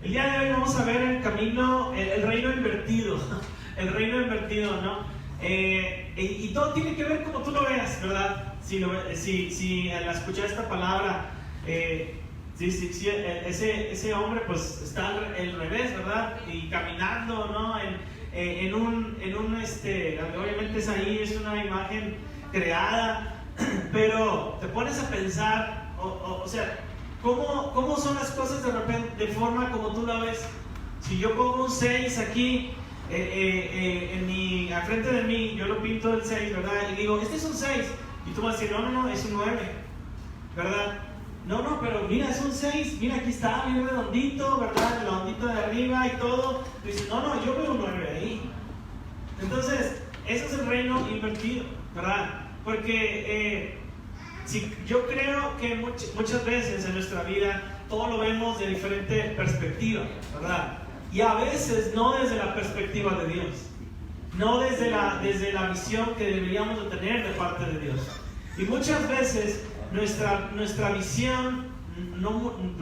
El día de hoy vamos a ver el camino, el reino invertido, el reino invertido, ¿no? Y todo tiene que ver como tú lo veas, ¿verdad? Si al escuchar esta palabra, ese hombre pues está al revés, ¿verdad? Y caminando, ¿no? Obviamente es una imagen creada, pero te pones a pensar, o sea, ¿cómo son las cosas de repente, de forma como tú la ves? Si yo pongo un 6 aquí, al frente de mí, yo lo pinto el 6, ¿verdad? Y digo, este es un 6, y tú vas a decir, no, es un 9, ¿verdad? No, pero mira, es un 6, mira, aquí está, bien redondito, ¿verdad? Redondito de arriba y todo. Y dices, no, yo veo un 9 ahí. Entonces, ese es el reino invertido, ¿verdad? Porque yo creo que muchas veces en nuestra vida todo lo vemos de diferente perspectiva, ¿verdad? Y a veces no desde la perspectiva de Dios, no desde la visión que deberíamos de tener de parte de Dios. Y muchas veces nuestra visión,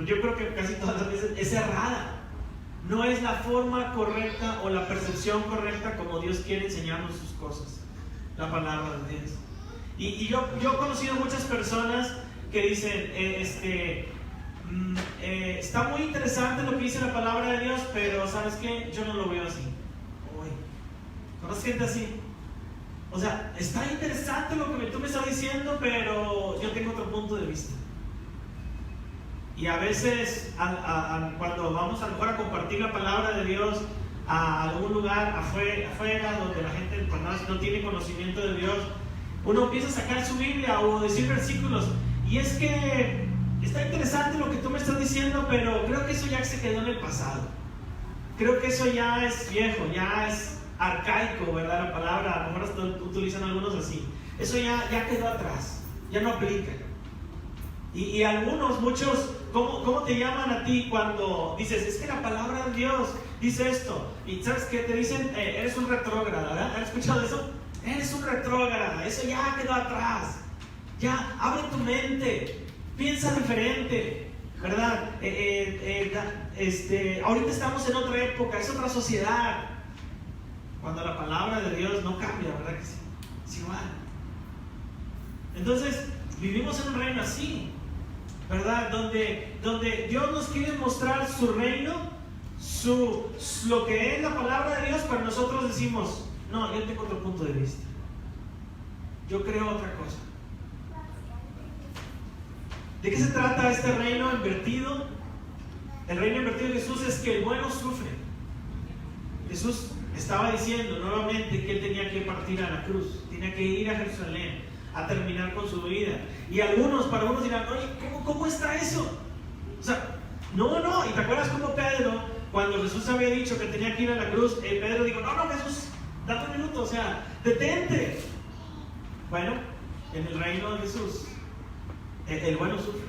yo creo que casi todas las veces es errada. No es la forma correcta o la percepción correcta como Dios quiere enseñarnos sus cosas, la palabra de Dios. Y yo he conocido muchas personas que dicen, está muy interesante lo que dice la palabra de Dios, pero ¿sabes qué? Yo no lo veo así. ¿Conoces gente así? O sea, está interesante lo que tú me estás diciendo, pero yo tengo otro punto de vista. Y a veces, cuando vamos a lo mejor a compartir la palabra de Dios a algún lugar afuera donde la gente no tiene conocimiento de Dios, uno empieza a sacar su Biblia o decir versículos, y es que está interesante lo que tú me estás diciendo, pero creo que eso ya se quedó en el pasado. Creo que eso ya es viejo, ya es arcaico, ¿verdad? La palabra, a lo mejor hasta utilizan algunos así. Eso ya quedó atrás, ya no aplica. Y muchos, ¿cómo te llaman a ti cuando dices, es que la palabra de Dios dice esto? Y ¿sabes qué? Te dicen, eres un retrógrada, ¿verdad? ¿Has escuchado eso? Eres un retrógrada, eso ya quedó atrás. Ya, abre tu mente, piensa diferente, ¿verdad? Ahorita estamos en otra época, es otra sociedad. Cuando la palabra de Dios no cambia, ¿verdad que sí? Es igual. Entonces, vivimos en un reino así, ¿verdad? Donde Dios nos quiere mostrar su reino, lo que es la palabra de Dios, pero nosotros decimos, no, yo tengo otro punto de vista. Yo creo otra cosa. ¿De qué se trata este reino invertido? El reino invertido de Jesús es que el bueno sufre. Jesús estaba diciendo nuevamente que él tenía que partir a la cruz, tenía que ir a Jerusalén a terminar con su vida. Y para algunos dirán, oye, ¿cómo está eso? O sea, no, ¿y te acuerdas cómo Pedro, cuando Jesús había dicho que tenía que ir a la cruz, Pedro dijo, no, Jesús, date un minuto, o sea, detente. Bueno, en el reino de Jesús, el bueno sufre.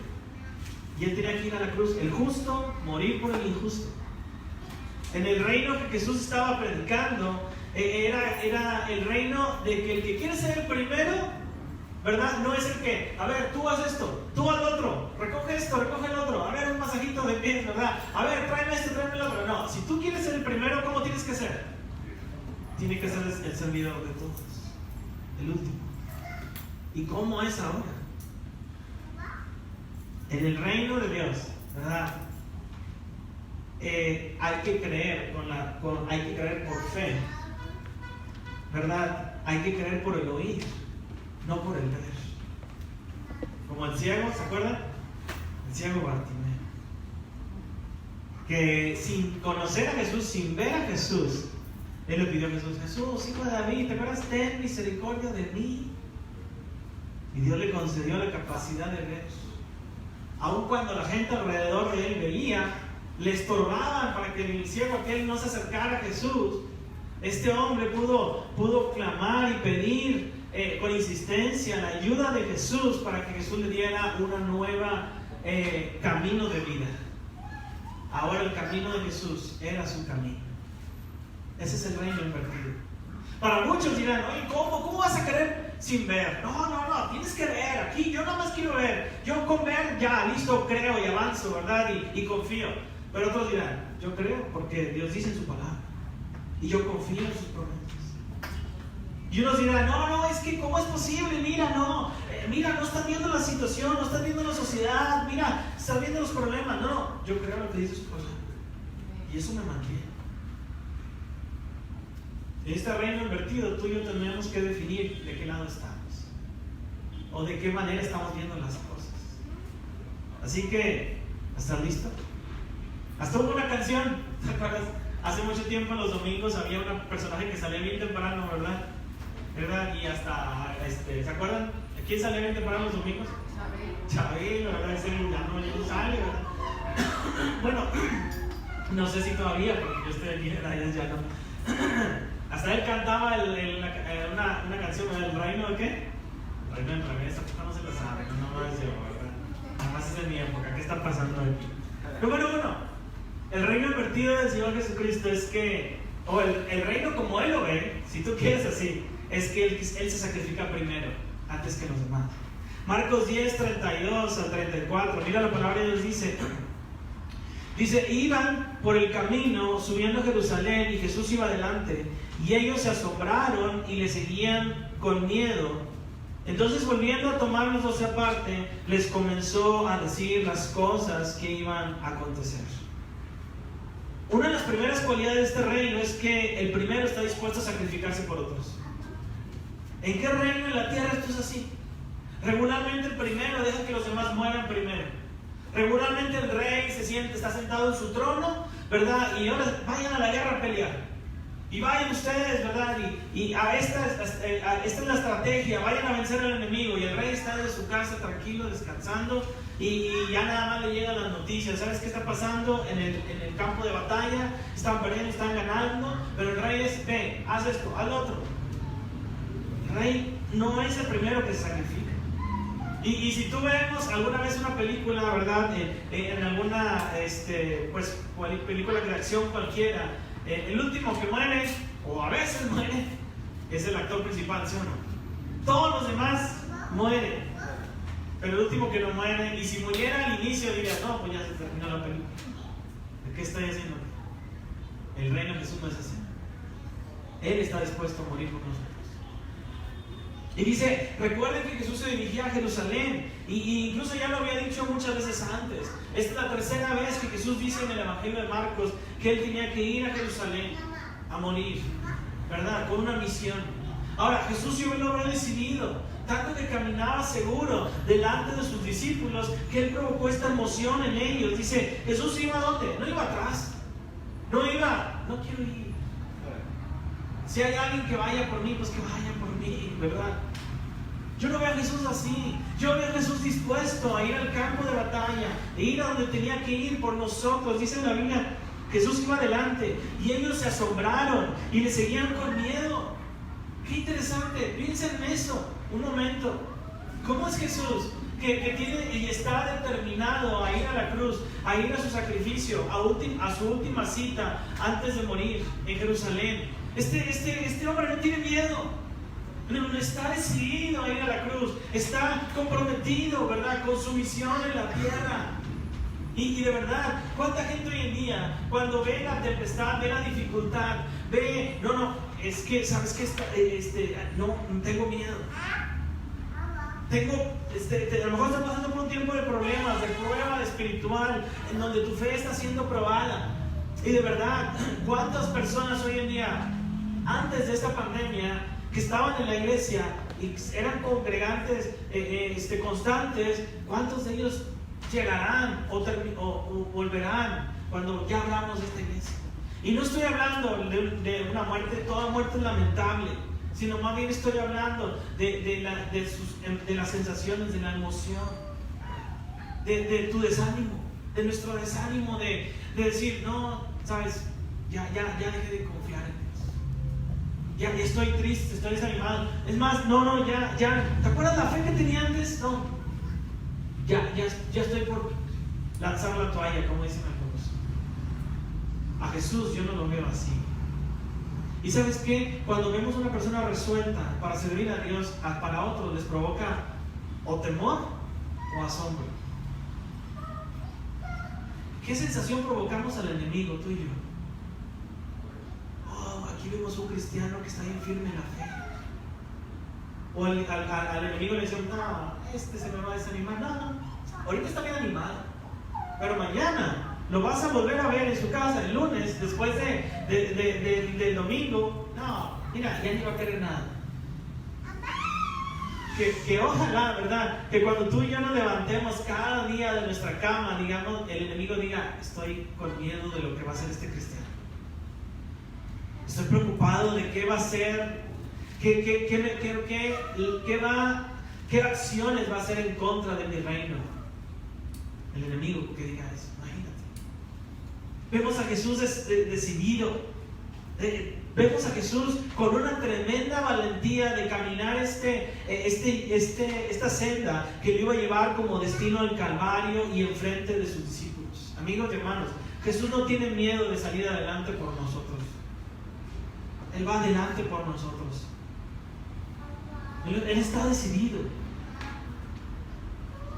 Y él tenía que ir a la cruz, el justo morir por el injusto. En el reino que Jesús estaba predicando, era el reino de que el que quiere ser el primero, ¿verdad? No es el que, a ver, tú haz esto, tú haz lo otro, recoge esto, recoge el otro, a ver, un masajito de pies, ¿verdad? A ver, tráeme esto, tráeme el otro. No, si tú quieres ser el primero, ¿cómo tienes que ser? Tiene que ser el servidor de todos, el último. ¿Y cómo es ahora? En el reino de Dios, ¿verdad? Hay que creer hay que creer por fe, ¿verdad? Hay que creer por el oír, no por el ver. Como el ciego, ¿se acuerdan? El ciego Bartimeo, que sin conocer a Jesús, sin ver a Jesús, él le pidió a Jesús, Jesús, hijo de David, ¿te acuerdas? Ten misericordia de mí. Y Dios le concedió la capacidad de ver. Aun cuando la gente alrededor de él veía, le estorbaban para que el ciego aquel no se acercara a Jesús. Este hombre pudo clamar y pedir con insistencia la ayuda de Jesús para que Jesús le diera una nueva camino de vida. Ahora el camino de Jesús era su camino. Ese es el reino invertido. Para muchos dirán, oye, ¿cómo vas a querer sin ver? No, tienes que ver. Aquí yo nada más quiero ver. Yo con ver ya, listo, creo y avanzo, ¿verdad? Y confío. Pero otros dirán, yo creo porque Dios dice en su palabra y yo confío en sus promesas. Y unos dirán, no, es que ¿cómo es posible? Mira, no estás viendo la situación, no estás viendo la sociedad, mira, estás viendo los problemas. No, yo creo lo que dice su palabra y eso me mantiene. En este reino invertido, tú y yo tenemos que definir de qué lado estamos o de qué manera estamos viendo las cosas. Así que, ¿estás listo? Hasta hubo una canción, ¿te acuerdas? Hace mucho tiempo en los domingos había un personaje que salía bien temprano, ¿verdad? Y hasta, ¿se acuerdan? ¿Quién salía bien temprano los domingos? Chabelo, ¿verdad? Ese ya no sale, ¿verdad? Bueno, no sé si todavía, porque yo estoy aquí, ya no. Hasta él cantaba una canción, ¿el reino de qué? El reino del revés, esta no se la sabe, no más yo, ¿verdad? Nada más es de mi época, ¿qué está pasando aquí? Número 1. El reino invertido del Señor Jesucristo es que, o el reino como Él lo ve, si tú quieres así, es que Él se sacrifica primero, antes que los demás. Marcos 10, 32 al 34, mira la palabra de Dios dice, iban por el camino subiendo a Jerusalén y Jesús iba adelante, y ellos se asombraron y le seguían con miedo. Entonces, volviendo a tomar los 12 aparte, les comenzó a decir las cosas que iban a acontecer. Una de las primeras cualidades de este reino es que el primero está dispuesto a sacrificarse por otros. ¿En qué reino en la tierra esto es así? Regularmente el primero deja que los demás mueran primero. Regularmente el rey está sentado en su trono, ¿verdad? Y ahora vayan a la guerra a pelear. Y vayan ustedes, ¿verdad? Y esta es la estrategia, vayan a vencer al enemigo. Y el rey está desde su casa tranquilo, descansando, y ya nada más le llegan las noticias. ¿Sabes qué está pasando en el campo de batalla? Están perdiendo, están ganando, pero el rey es, ve, haz esto, haz lo otro. El rey no es el primero que se sacrifica. Y si tú vemos alguna vez una película, ¿verdad? En alguna película de acción cualquiera, el último que muere, o a veces muere, es el actor principal, ¿sí o no? Todos los demás mueren, pero el último que no muere, y si muriera al inicio dirías, no, pues ya se terminó la película. ¿De qué estoy haciendo? El reino de Jesús no es así. Él está dispuesto a morir por nosotros. Y dice, recuerden que Jesús se dirigía a Jerusalén, y incluso ya lo había dicho muchas veces antes. Esta es la tercera vez que Jesús dice en el Evangelio de Marcos que Él tenía que ir a Jerusalén a morir, ¿verdad? Con una misión. Ahora, Jesús yo lo había decidido, tanto que caminaba seguro delante de sus discípulos, que Él provocó esta emoción en ellos. Dice, Jesús iba ¿a dónde? No iba atrás, no quiero ir. Si hay alguien que vaya por mí, pues que vaya por mí, ¿verdad? Yo no veo a Jesús así. Yo veo a Jesús dispuesto a ir al campo de batalla, a ir a donde tenía que ir por nosotros. Dice en la Biblia, Jesús iba adelante y ellos se asombraron y le seguían con miedo. Qué interesante, piensa en eso un momento. ¿Cómo es Jesús que tiene y está determinado a ir a la cruz, a ir a su sacrificio, a su última cita antes de morir en Jerusalén? Este hombre no tiene miedo, no está decidido a ir a la cruz, está comprometido, ¿verdad?, con su misión en la tierra. Y de verdad, ¿cuánta gente hoy en día, cuando ve la tempestad, ve la dificultad, ve, es que, ¿sabes qué? No, tengo miedo. A lo mejor estás pasando por un tiempo de problemas, de prueba espiritual, en donde tu fe está siendo probada. Y de verdad, ¿cuántas personas hoy en día, antes de esta pandemia, que estaban en la iglesia y eran congregantes constantes, cuántos de ellos llegarán o volverán cuando ya hablamos de esta iglesia? Y no estoy hablando de una muerte, toda muerte es lamentable, sino más bien estoy hablando de las sensaciones, de la emoción, de tu desánimo, de nuestro desánimo, de decir, no, sabes, ya dejé de confiar en Dios. Ya estoy triste, estoy desanimado. Es más, ya. ¿Te acuerdas la fe que tenía antes? No. Ya estoy por lanzar la toalla, como dicen algunos. A Jesús yo no lo veo así. Y ¿sabes qué? Cuando vemos una persona resuelta para servir a Dios, para otros les provoca o temor o asombro. ¿Qué sensación provocamos al enemigo, tú y yo? Oh, aquí vemos un cristiano que está bien firme en la fe. O al enemigo le decimos, no, se me va a desanimar. No, ahorita está bien animado, pero mañana lo vas a volver a ver en su casa el lunes, después del domingo. No, mira, ya ni va a querer nada. Que ojalá, ¿verdad? Que cuando tú y yo nos levantemos cada día de nuestra cama, digamos, el enemigo diga, estoy con miedo de lo que va a hacer este cristiano. Estoy preocupado de qué va a hacer, qué acciones va a hacer en contra de mi reino. El enemigo que diga eso, imagínate. Vemos a Jesús decidido. Vemos a Jesús con una tremenda valentía de caminar esta senda que le iba a llevar como destino al Calvario y enfrente de sus discípulos. Amigos y hermanos, Jesús no tiene miedo de salir adelante por nosotros. Él va adelante por nosotros. Él está decidido.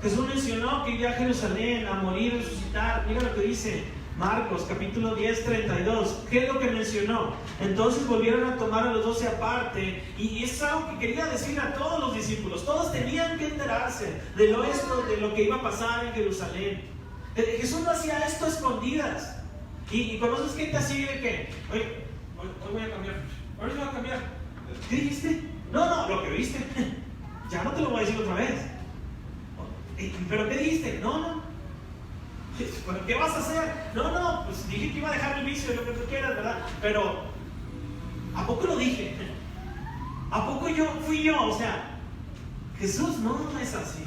Jesús mencionó que iría a Jerusalén a morir y resucitar. Mira lo que dice Marcos capítulo 10, 32. ¿Qué es lo que mencionó? Entonces volvieron a tomar a los 12 aparte, y es algo que quería decir a todos los discípulos. Todos tenían que enterarse de lo que iba a pasar en Jerusalén. Jesús no hacía esto a escondidas. Y conoces gente así de que, oye, hoy voy a cambiar, hoy voy a cambiar. ¿Qué dijiste? No, lo que viste. Ya no te lo voy a decir otra vez. ¿Pero qué dijiste? No. ¿Pero qué vas a hacer? No, pues dije que iba a dejar el vicio, lo que tú quieras, ¿verdad? Pero, ¿a poco lo dije? ¿A poco fui yo? O sea, Jesús no es así.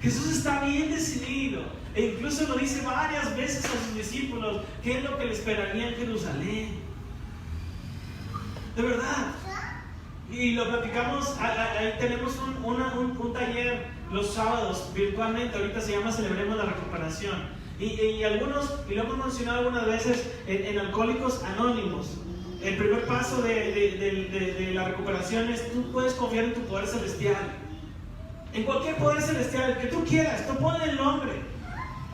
Jesús está bien decidido. E incluso lo dice varias veces a sus discípulos, qué es lo que le esperaría en Jerusalén. De verdad. Y lo platicamos, ahí tenemos un taller los sábados virtualmente, ahorita se llama Celebremos la Recuperación. Y algunos, y lo hemos mencionado algunas veces en Alcohólicos Anónimos. El primer paso de la recuperación es: tú puedes confiar en tu poder celestial. En cualquier poder celestial, el que tú quieras, tú ponle el nombre.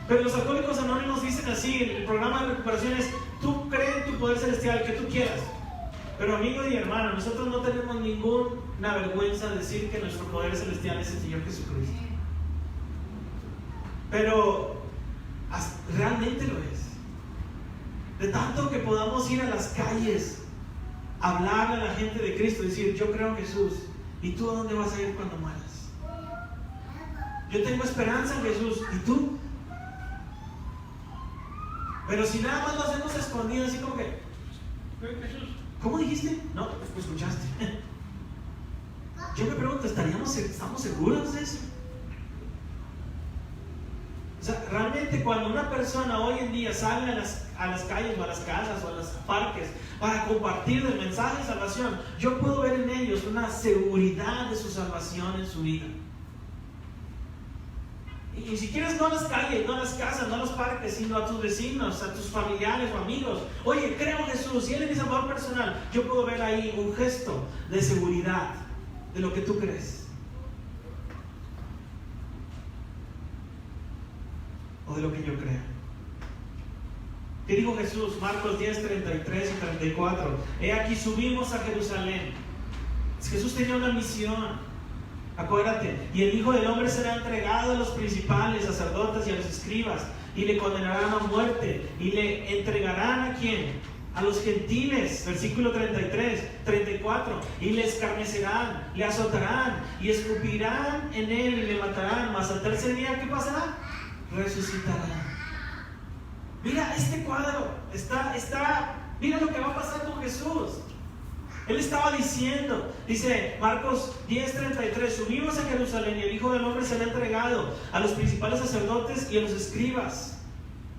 Pero los Alcohólicos Anónimos dicen así: el programa de recuperación es: tú cree en tu poder celestial, el que tú quieras. Pero amigo y hermano, nosotros no tenemos ninguna vergüenza de decir que nuestro poder celestial es el Señor Jesucristo. Pero realmente lo es. De tanto que podamos ir a las calles, hablarle a la gente de Cristo, decir: yo creo en Jesús. ¿Y tú a dónde vas a ir cuando mueras? Yo tengo esperanza en Jesús. ¿Y tú? Pero si nada más lo hacemos escondido, así como que: Jesús, ¿cómo dijiste? No, pues escuchaste. Yo me pregunto, ¿estamos seguros de eso? O sea, realmente cuando una persona hoy en día sale a las calles o a las casas o a los parques para compartir el mensaje de salvación, yo puedo ver en ellos una seguridad de su salvación en su vida. Y si quieres, no a las calles, no a las casas, no a los parques, sino a tus vecinos, a tus familiares o amigos. Oye, creo en Jesús y Él es mi salvador personal. Yo puedo ver ahí un gesto de seguridad de lo que tú crees. O de lo que yo creo. ¿Qué dijo Jesús? Marcos 10, 33 y 34. He aquí subimos a Jerusalén. Jesús tenía una misión. Acuérdate, y el Hijo del Hombre será entregado a los principales sacerdotes y a los escribas, y le condenarán a muerte, y le entregarán ¿a quién? A los gentiles, versículo 33, 34, y le escarnecerán, le azotarán, y escupirán en él, y le matarán, mas al tercer día, ¿qué pasará? Resucitará. Mira este cuadro, mira lo que va a pasar con Jesús. Él estaba diciendo, dice Marcos 10:33, subimos a Jerusalén y el Hijo del Hombre será entregado a los principales sacerdotes y a los escribas.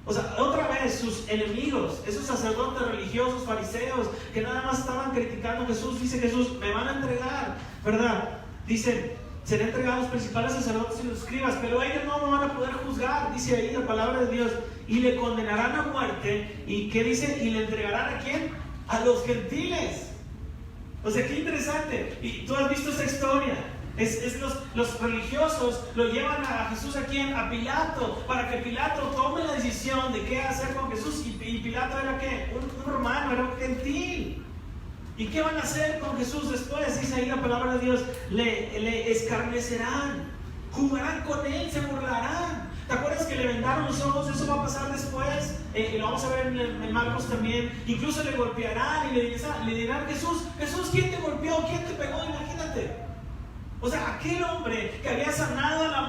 O sea, otra vez sus enemigos, esos sacerdotes religiosos, fariseos, que nada más estaban criticando a Jesús, dice Jesús: me van a entregar, ¿verdad? Dice, será entregado a los principales sacerdotes y los escribas, pero ellos no me van a poder juzgar, dice ahí la palabra de Dios, y le condenarán a muerte. ¿Y qué dice? Y le entregarán ¿a quién? A los gentiles. O sea, qué interesante. Y tú has visto esa historia. Los religiosos lo llevan a Jesús aquí a Pilato, para que Pilato tome la decisión de qué hacer con Jesús. Y Pilato era ¿qué? Un romano, era un gentil. ¿Y qué van a hacer con Jesús después? Dice ahí la palabra de Dios: le escarnecerán, jugarán con él, se burlarán. ¿Te acuerdas que le vendaron los ojos? Eso va a pasar después. Lo vamos a ver en Marcos también. Incluso le golpearán y le dirán: Jesús, ¿quién te golpeó? ¿Quién te pegó? Imagínate. O sea, aquel hombre que había sanado a la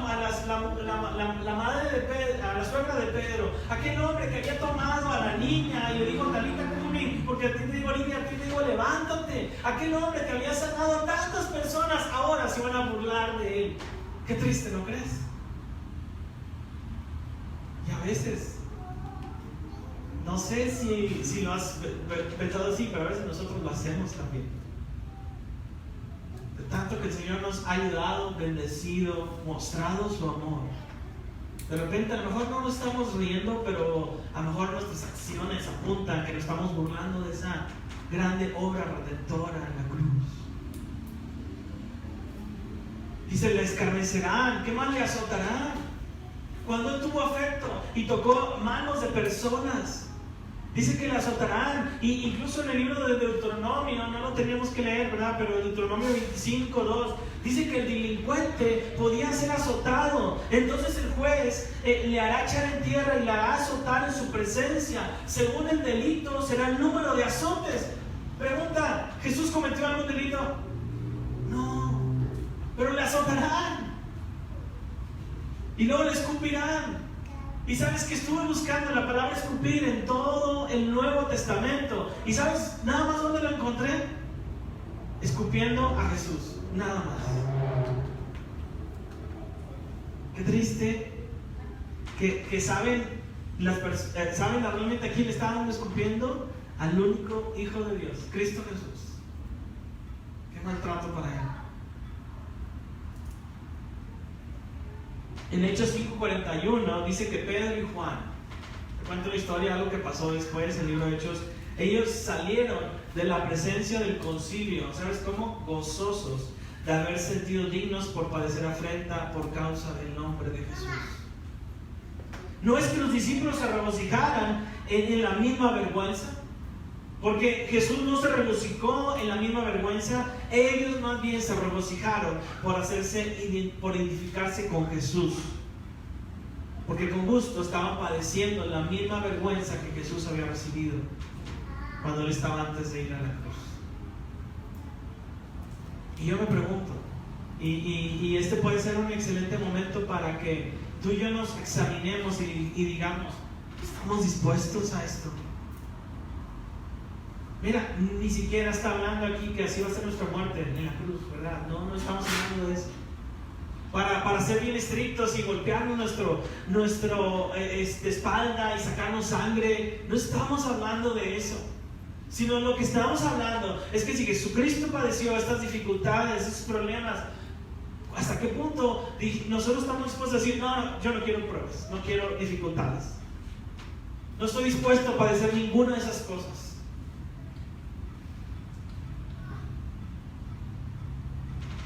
madre de Pedro, a la suegra de Pedro, aquel hombre que había tomado a la niña y le dijo: Talita cumi, porque a ti te digo niña, a ti te digo levántate. Aquel hombre que había sanado a tantas personas, ahora se van a burlar de él. Qué triste, ¿no crees? Y a veces, no sé si lo has pensado así, pero a veces nosotros lo hacemos también. Tanto que el Señor nos ha ayudado, bendecido, mostrado su amor. De repente a lo mejor no nos estamos riendo, pero a lo mejor nuestras acciones apuntan que nos estamos burlando de esa grande obra redentora en la cruz. Dice: le escarnecerán, ¿qué más le azotarán? Cuando él tuvo afecto y tocó manos de personas, dice que le azotarán. Y incluso en el libro de Deuteronomio, no lo teníamos que leer, ¿verdad? Pero en Deuteronomio 25:2 dice que el delincuente podía ser azotado. Entonces el juez le hará echar en tierra y le hará azotar en su presencia. Según el delito será el número de azotes. Pregunta: ¿Jesús cometió algún delito? No, pero le azotarán y luego le escupirán. Y sabes que estuve buscando la palabra escupir en todo el Nuevo Testamento. Y sabes nada más dónde lo encontré: escupiendo a Jesús, nada más. Qué triste que saben realmente a quién le estaban escupiendo: al único Hijo de Dios, Cristo Jesús. Qué maltrato para él. En Hechos 5:41 dice que Pedro y Juan, te cuento la historia, algo que pasó después en el libro de Hechos. Ellos salieron de la presencia del concilio, ¿sabes cómo? Gozosos de haber sentido dignos por padecer afrenta por causa del nombre de Jesús. No es que los discípulos se regocijaran en la misma vergüenza, porque Jesús no se regocijó en la misma vergüenza. Ellos más bien se regocijaron por identificarse con Jesús, porque con gusto estaban padeciendo la misma vergüenza que Jesús había recibido cuando él estaba antes de ir a la cruz. Y yo me pregunto, y este puede ser un excelente momento para que tú y yo nos examinemos y digamos: ¿estamos dispuestos a esto? Mira, ni siquiera está hablando aquí que así va a ser nuestra muerte en la cruz, ¿verdad? No estamos hablando de eso. Para ser bien estrictos y golpearnos nuestro espalda y sacarnos sangre, no estamos hablando de eso. Sino lo que estamos hablando es que si Jesucristo padeció estas dificultades, esos problemas, ¿hasta qué punto nosotros estamos dispuestos a decir: no, yo no quiero pruebas, no quiero dificultades, no estoy dispuesto a padecer ninguna de esas cosas?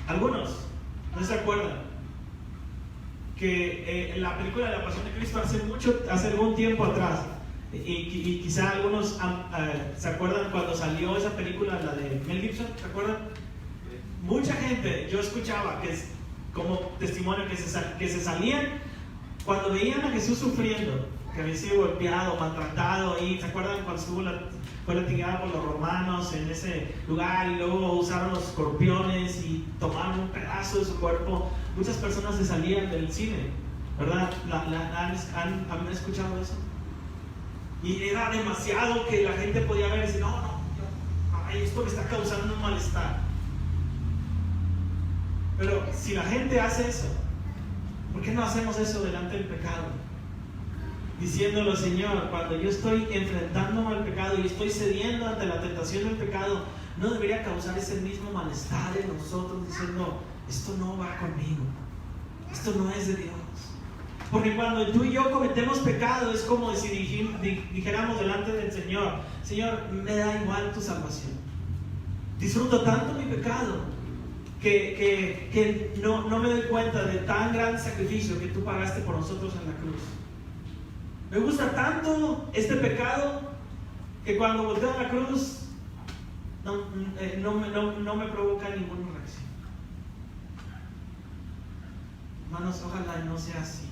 Algunos no se acuerdan que la película de la Pasión de Cristo hace algún tiempo atrás, y quizá algunos se acuerdan cuando salió esa película, la de Mel Gibson, ¿se acuerdan? Mucha gente, yo escuchaba que es como testimonio que se salían cuando veían a Jesús sufriendo, que había sido golpeado, maltratado, y ¿se acuerdan cuando fue latigada por los romanos en ese lugar, y luego usaron los escorpiones y tomaron un pedazo de su cuerpo? Muchas personas se salían del cine, ¿verdad? ¿Han escuchado eso? Y era demasiado que la gente podía ver y decir: esto me está causando un malestar. Pero si la gente hace eso, ¿por qué no hacemos eso delante del pecado? Diciéndolo: Señor, cuando yo estoy enfrentándome al pecado y estoy cediendo ante la tentación del pecado, no debería causar ese mismo malestar en nosotros, diciendo: esto no va conmigo, esto no es de Dios. Porque cuando tú y yo cometemos pecado, es como si dijéramos delante del Señor: Señor, me da igual tu salvación, disfruto tanto mi pecado que no me doy cuenta de tan gran sacrificio que tú pagaste por nosotros en la cruz. Me gusta tanto este pecado que cuando volteo a la cruz no me provoca ninguna reacción. Hermanos, ojalá no sea así.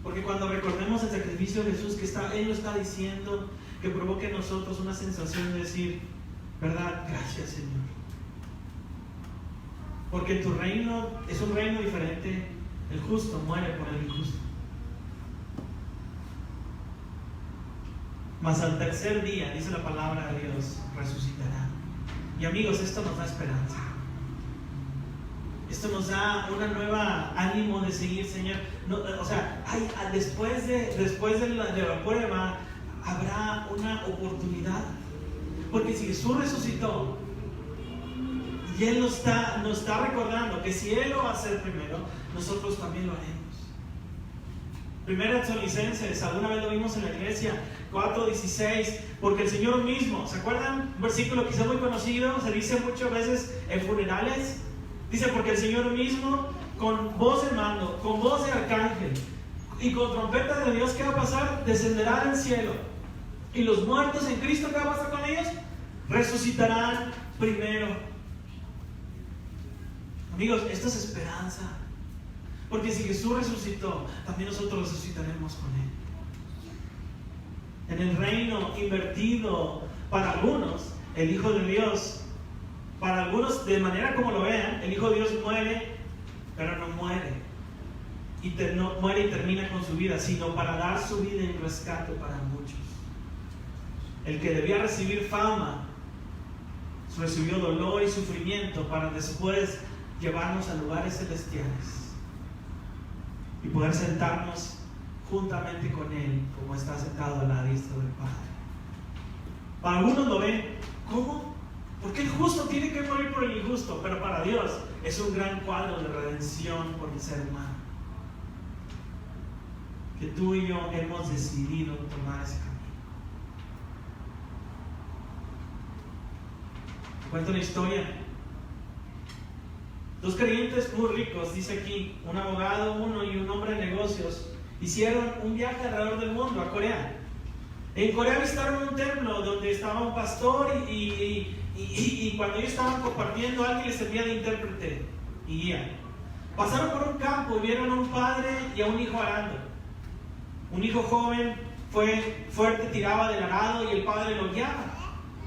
Porque cuando recordemos el sacrificio de Jesús, Él lo está diciendo, que provoque en nosotros una sensación de decir, ¿verdad? Gracias, Señor. Porque tu reino es un reino diferente. El justo muere por el injusto. Mas al tercer día, dice la palabra de Dios, resucitará. Y amigos, esto nos da esperanza. Esto nos da una nueva ánimo de seguir, Señor. Después de la prueba, habrá una oportunidad. Porque si Jesús resucitó, y Él nos está recordando que si Él lo va a hacer primero, nosotros también lo haremos. Primera Tesalonicenses, alguna vez lo vimos en la iglesia, 4:16, porque el Señor mismo, ¿se acuerdan? Un versículo quizá muy conocido, se dice muchas veces en funerales. Dice, porque el Señor mismo, con voz de mando, con voz de arcángel y con trompeta de Dios, ¿qué va a pasar? Descenderá del cielo. Y los muertos en Cristo, ¿qué va a pasar con ellos? Resucitarán primero. Amigos, esto es esperanza. Porque si Jesús resucitó, también nosotros resucitaremos con Él. En el reino invertido para algunos, el Hijo de Dios, para algunos, de manera como lo vean, el Hijo de Dios muere, pero no muere. No muere y termina con su vida, sino para dar su vida en rescate para muchos. El que debía recibir fama, recibió dolor y sufrimiento para después llevarnos a lugares celestiales y poder sentarnos juntamente con Él, como está sentado a la diestra del Padre. Para algunos lo ven, ¿cómo? Porque el justo tiene que morir por el injusto, pero para Dios es un gran cuadro de redención por el ser humano. Que tú y yo hemos decidido tomar ese camino. Cuento una historia. Dos creyentes muy ricos, dice aquí, un abogado, uno y un hombre de negocios, hicieron un viaje alrededor del mundo, a Corea. En Corea visitaron un templo donde estaba un pastor y cuando ellos estaban compartiendo, alguien les servía de intérprete y guía. Pasaron por un campo y vieron a un padre y a un hijo arando. Un hijo joven fue fuerte, tiraba del arado y el padre lo guiaba.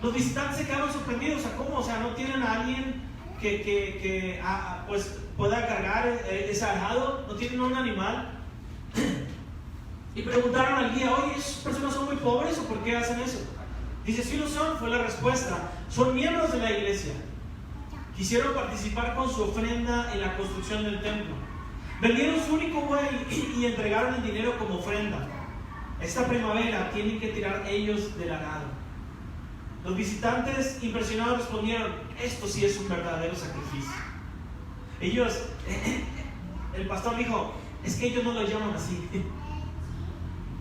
Los visitantes se quedaron sorprendidos. ¿Cómo? No tienen a alguien que pueda cargar ese arado, no tienen un animal. Y preguntaron al guía, oye, ¿esas personas son muy pobres o por qué hacen eso? Dice, sí lo son, fue la respuesta. Son miembros de la iglesia. Quisieron participar con su ofrenda en la construcción del templo. Vendieron su único buey y entregaron el dinero como ofrenda. Esta primavera tienen que tirar ellos del arado. Los visitantes impresionados respondieron, esto sí es un verdadero sacrificio. El pastor dijo, es que ellos no lo llaman así.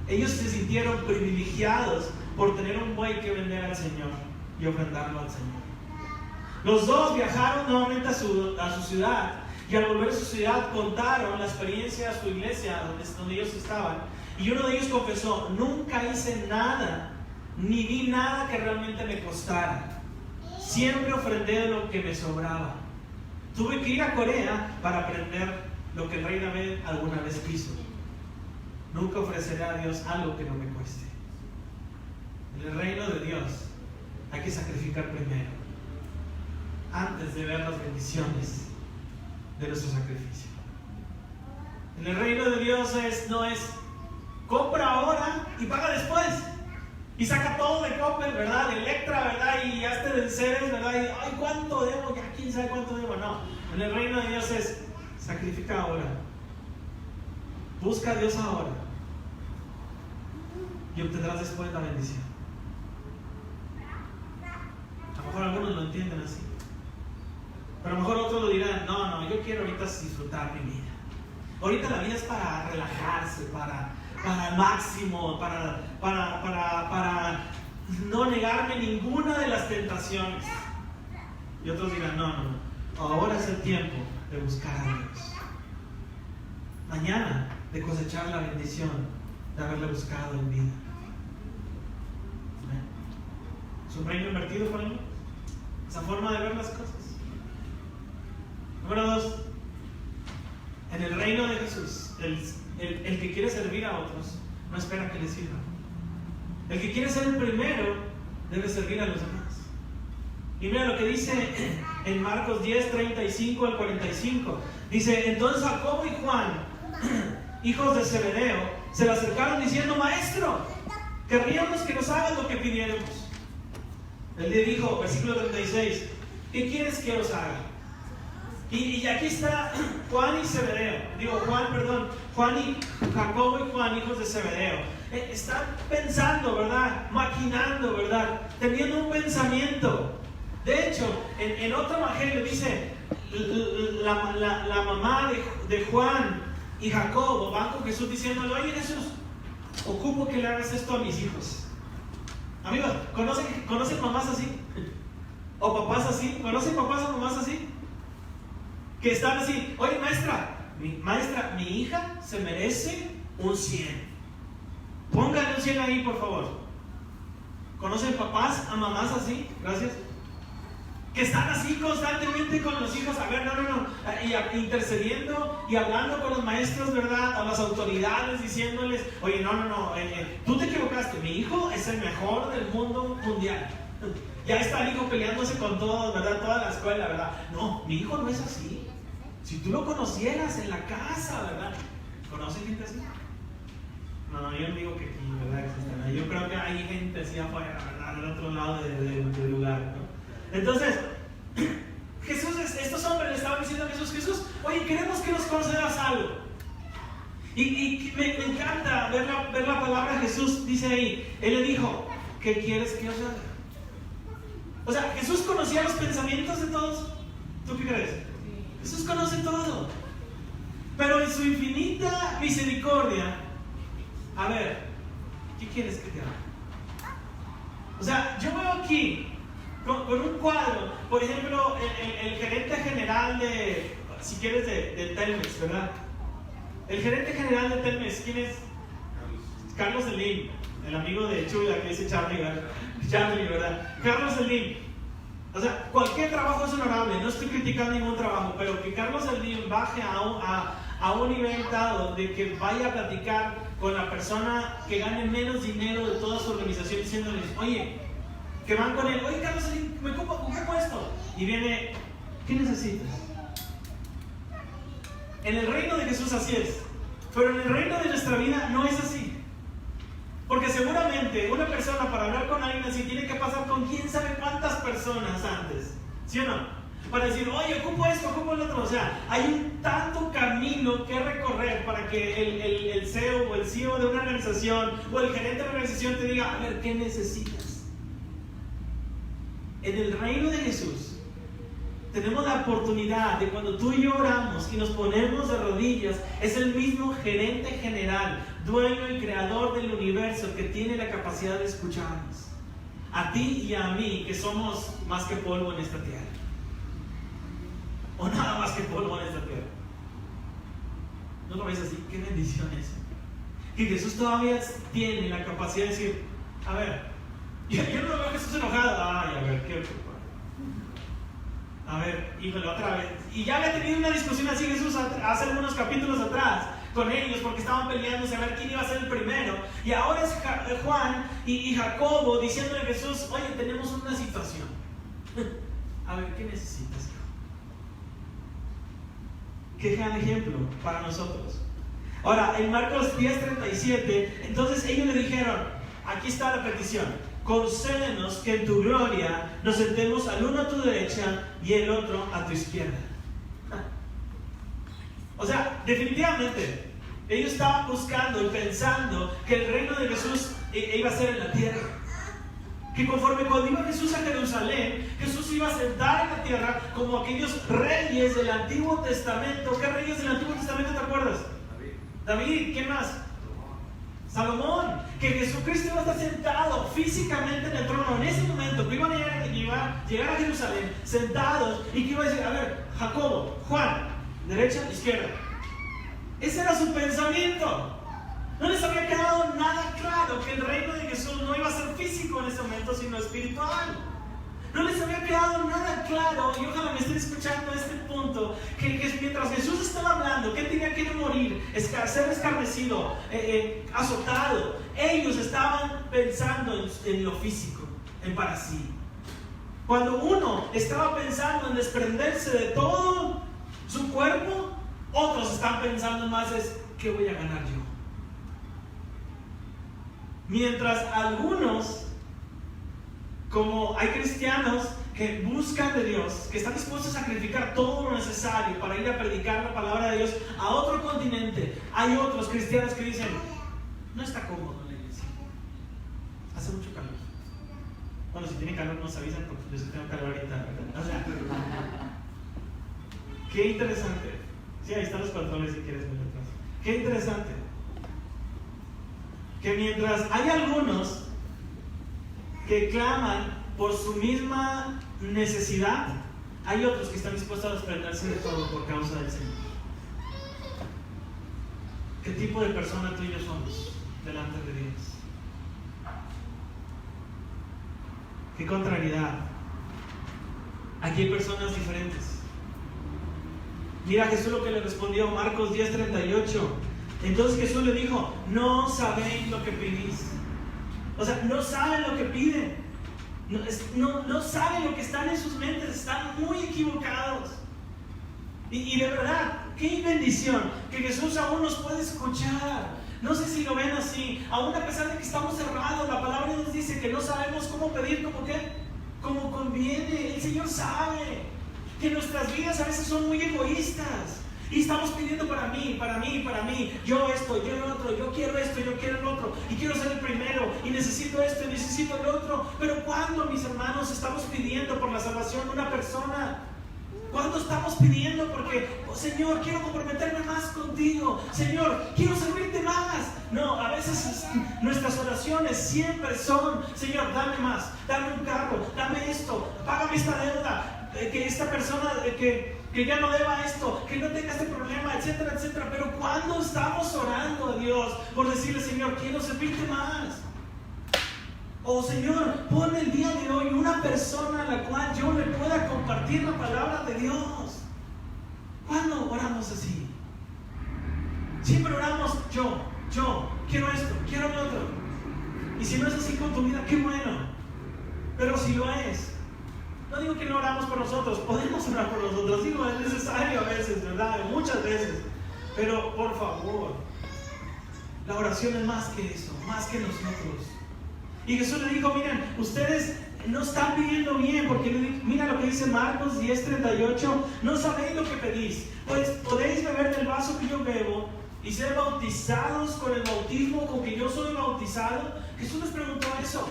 Ellos se sintieron privilegiados por tener un buey que vender al Señor y ofrendarlo al Señor. Los dos viajaron nuevamente a su ciudad y al volver a su ciudad contaron la experiencia a su iglesia donde ellos estaban. Y uno de ellos confesó, nunca hice nada, ni di nada que realmente me costara. Siempre ofrendé de lo que me sobraba. Tuve que ir a Corea para aprender lo que el rey David alguna vez quiso. Nunca ofreceré a Dios algo que no me cueste. En el reino de Dios hay que sacrificar primero, antes de ver las bendiciones de nuestro sacrificio. En el reino de Dios no es compra ahora y paga después. Y saca todo de Coppel, ¿verdad? De Electra, ¿verdad? Y hazte de Ceres, ¿verdad? Y ay, ¿cuánto debo? Ya quién sabe cuánto debo. No. En el reino de Dios es sacrifica ahora. Busca a Dios ahora. Y obtendrás después la bendición. A lo mejor algunos lo entienden así. Pero a lo mejor otros lo dirán, no, yo quiero ahorita disfrutar mi vida. Ahorita la vida es para relajarse, para el máximo, para no negarme ninguna de las tentaciones. Y otros dirán, no, ahora es el tiempo de buscar a Dios. Mañana de cosechar la bendición de haberle buscado en vida. Amén. ¿Es un reino invertido para mí? Esa forma de ver las cosas. Número 2. En el reino de Jesús, el que quiere servir a otros no espera que le sirvan. El que quiere ser el primero debe servir a los demás. Y mira lo que dice en Marcos 10, 35 al 45. Dice, entonces Jacobo y Juan, hijos de Zebedeo, se le acercaron diciendo, Maestro, querríamos que nos hagas lo que pidiéramos. Él le dijo, versículo 36, ¿qué quieres que os haga? Y aquí está Juan y Zebedeo, Juan y Jacobo y Juan, hijos de Zebedeo. Están pensando, ¿verdad? Maquinando, ¿verdad? Teniendo un pensamiento. De hecho, en otro evangelio dice, la mamá de Juan y Jacobo van con Jesús diciéndole, oye Jesús, ocupo que le hagas esto a mis hijos. Amigos, ¿conocen mamás así? ¿O papás así? ¿Conocen papás o mamás así? Que están así, oye maestra, mi hija se merece un 100. Pónganle un 100 ahí, por favor. ¿Conocen papás a mamás así? Gracias. Que están así constantemente con los hijos, a ver, y intercediendo y hablando con los maestros, ¿verdad? A las autoridades, diciéndoles, oye, tú te equivocaste, mi hijo es el mejor del mundo mundial. Ya está el hijo peleándose con todos, ¿verdad? Toda la escuela, ¿verdad? No, mi hijo no es así. Si tú lo conocieras en la casa, ¿verdad? ¿Conocen gente así? No, yo no digo que aquí, ¿verdad? Yo creo que hay gente así afuera, ¿verdad? Del otro lado del lugar, ¿no? Entonces, estos hombres le estaban diciendo a Jesús, oye, queremos que nos concedas algo. Y me encanta ver la palabra Jesús, dice ahí, Él le dijo, ¿qué quieres que os haga? O sea, Jesús conocía los pensamientos de todos. ¿Tú qué crees? Jesús conoce todo. Pero en su infinita misericordia, a ver, ¿qué quieres que te haga? O sea, yo veo aquí con un cuadro, por ejemplo, el gerente general si quieres, de Telmex, ¿verdad? El gerente general de Telmex, ¿quién es? Carlos Slim, el amigo de Chuya que dice Charlie, ¿verdad? Carlos Slim. O sea, cualquier trabajo es honorable, no estoy criticando ningún trabajo, pero que Carlos Slim baje a un nivel dado de que vaya a platicar con la persona que gane menos dinero de toda su organización diciéndoles, oye, que van con él, oye Carlos, me ocupo esto. Y viene, ¿qué necesitas? En el reino de Jesús así es. Pero en el reino de nuestra vida no es así. Porque seguramente una persona para hablar con alguien así tiene que pasar con quién sabe cuántas personas antes. ¿Sí o no? Para decir, oye, ocupo esto, ocupo el otro. O sea, hay un tanto camino que recorrer para que el CEO o el CEO de una organización o el gerente de una organización te diga, a ver, ¿qué necesitas? En el reino de Jesús tenemos la oportunidad de cuando tú y yo oramos y nos ponemos de rodillas, es el mismo gerente general, dueño y creador del universo que tiene la capacidad de escucharnos. A ti y a mí, que somos más que polvo en esta tierra. O nada más que polvo en esta tierra. ¿No lo ves así? ¡Qué bendición es! Que Jesús todavía tiene la capacidad de decir, a ver, yo no lo veo a Jesús enojado. Ay, a ver, qué preocupado. A ver, híjole, otra vez. Y ya había tenido una discusión así Jesús hace algunos capítulos atrás con ellos porque estaban peleándose a ver quién iba a ser el primero. Y ahora es Juan y Jacobo diciéndole a Jesús, oye, tenemos una situación. A ver, ¿qué necesitas? Qué gran ejemplo para nosotros. Ahora, en Marcos 10:37, entonces ellos le dijeron, aquí está la petición, concédenos que en tu gloria nos sentemos al uno a tu derecha y el otro a tu izquierda. O sea, definitivamente, ellos estaban buscando y pensando que el reino de Jesús iba a ser en la tierra. Que conforme cuando iba Jesús a Jerusalén, Jesús iba a sentar en la tierra como aquellos reyes del Antiguo Testamento. ¿Qué reyes del Antiguo Testamento te acuerdas? David, ¿quién más? Salomón, que Jesucristo iba a estar sentado físicamente en el trono en ese momento, que iban a llegar a Jerusalén sentados y que iba a decir, a ver, Jacobo, Juan, derecha, izquierda. Ese era su pensamiento. No les había quedado nada claro que el reino de Jesús no iba a ser físico en ese momento, sino espiritual. No les había quedado nada claro, y ojalá me estén escuchando a este punto, que mientras Jesús estaba hablando que él tenía que morir, ser escarnecido, azotado, ellos estaban pensando en lo físico, en para sí. Cuando uno estaba pensando en desprenderse de todo su cuerpo, otros están pensando más es, ¿qué voy a ganar yo? Mientras algunos, como hay cristianos que buscan de Dios, que están dispuestos a sacrificar todo lo necesario para ir a predicar la palabra de Dios a otro continente, hay otros cristianos que dicen, no está cómodo en la iglesia, hace mucho calor. Bueno, si tienen calor nos avisan porque yo sí tengo calor ahorita, ¿verdad? O sea, qué interesante. Sí, ahí están los controles si quieres ver atrás. Qué interesante. Que mientras hay algunos que claman por su misma necesidad, hay otros que están dispuestos a desprenderse de todo por causa del Señor. ¿Qué tipo de persona tú y yo somos delante de Dios? Qué contrariedad. Aquí hay personas diferentes. Mira Jesús lo que le respondió, Marcos 10:38. Entonces Jesús le dijo, no sabéis lo que pedís. O sea, no saben lo que piden. No saben lo que están en sus mentes. Están muy equivocados. Y de verdad, qué bendición que Jesús aún nos puede escuchar. No sé si lo ven así. Aún a pesar de que estamos cerrados, la palabra nos dice que no sabemos cómo pedir, ¿cómo qué? Como conviene. El Señor sabe que nuestras vidas a veces son muy egoístas. Y estamos pidiendo para mí, yo esto, yo lo otro, yo quiero esto, yo quiero lo otro, y quiero ser el primero, y necesito esto, y necesito lo otro. Pero ¿cuándo, mis hermanos, estamos pidiendo por la salvación de una persona? ¿Cuándo estamos pidiendo porque, oh, Señor, quiero comprometerme más contigo? Señor, quiero servirte más. No, a veces nuestras oraciones siempre son, Señor, dame más, dame un carro, dame esto, págame esta deuda, que esta persona, que ya no deba esto, que no tenga este problema, etcétera, etcétera. Pero ¿cuándo estamos orando a Dios por decirle, Señor, quiero servirte más? O Señor, pon el día de hoy una persona a la cual yo le pueda compartir la palabra de Dios. ¿Cuándo oramos así? Siempre oramos yo, quiero esto, quiero lo otro. Y si no es así con tu vida, qué bueno. Pero si lo es, no digo que no oramos por nosotros, podemos orar por nosotros, digo, es necesario a veces, ¿verdad? Muchas veces. Pero por favor, la oración es más que eso, más que nosotros. Y Jesús le dijo, miren, ustedes no están pidiendo bien, porque mira lo que dice Marcos 10:38, no sabéis lo que pedís, pues podéis beber del vaso que yo bebo y ser bautizados con el bautismo con que yo soy bautizado. Jesús les preguntó eso,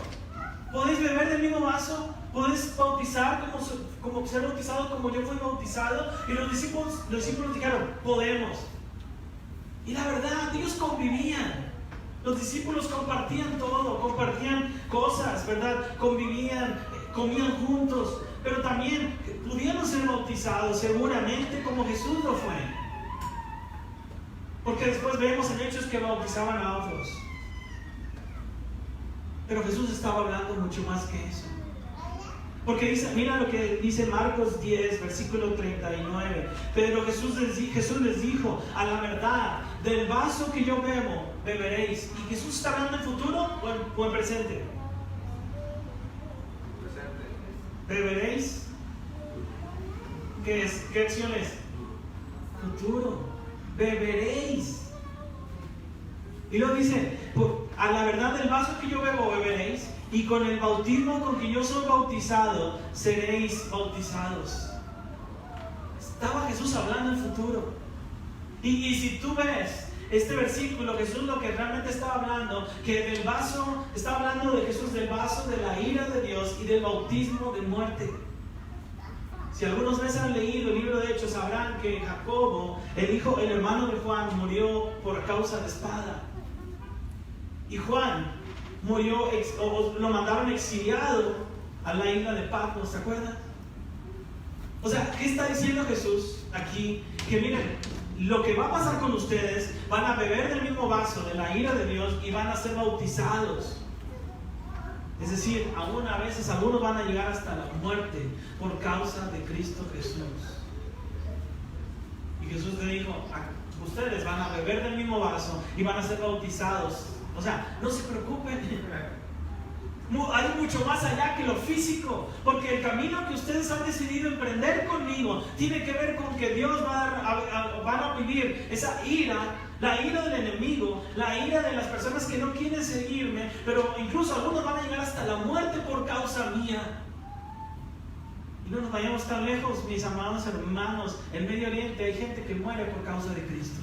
¿podéis beber del mismo vaso? ¿Podéis bautizar como ser bautizado como yo fui bautizado? Y los discípulos dijeron, podemos. Y la verdad, ellos convivían. Los discípulos compartían todo, compartían cosas, ¿verdad? Convivían, comían juntos, pero también pudieron ser bautizados seguramente como Jesús lo fue. Porque después vemos en Hechos que bautizaban a otros. Pero Jesús estaba hablando mucho más que eso. Porque dice, mira lo que dice Marcos 10, versículo 39. Pero Jesús les dijo, a la verdad, del vaso que yo bebo, beberéis. ¿Y Jesús está hablando en futuro o en presente? ¿Beberéis? ¿Qué acción es? Futuro. Beberéis. Y luego dice, a la verdad del vaso que yo bebo, beberéis. Y con el bautismo con que yo soy bautizado, seréis bautizados. Estaba Jesús hablando en futuro. Y si tú ves este versículo, Jesús lo que realmente estaba hablando, que del vaso, está hablando de Jesús del vaso de la ira de Dios y del bautismo de muerte. Si algunos veces han leído el libro de Hechos, sabrán que Jacobo, el hermano de Juan, murió por causa de espada. Y Juan murió, o lo mandaron exiliado a la isla de Patmos, ¿se acuerdan? O sea, ¿qué está diciendo Jesús aquí? Que miren, lo que va a pasar con ustedes, van a beber del mismo vaso de la ira de Dios y van a ser bautizados. Es decir, aún a veces algunos van a llegar hasta la muerte por causa de Cristo Jesús. Y Jesús le dijo, ustedes van a beber del mismo vaso y van a ser bautizados. O sea, no se preocupen. Hay mucho más allá que lo físico, porque el camino que ustedes han decidido emprender conmigo tiene que ver con que Dios van a vivir esa ira, la ira del enemigo, la ira de las personas que no quieren seguirme, pero incluso algunos van a llegar hasta la muerte por causa mía. Y no nos vayamos tan lejos, mis amados hermanos. En Medio Oriente hay gente que muere por causa de Cristo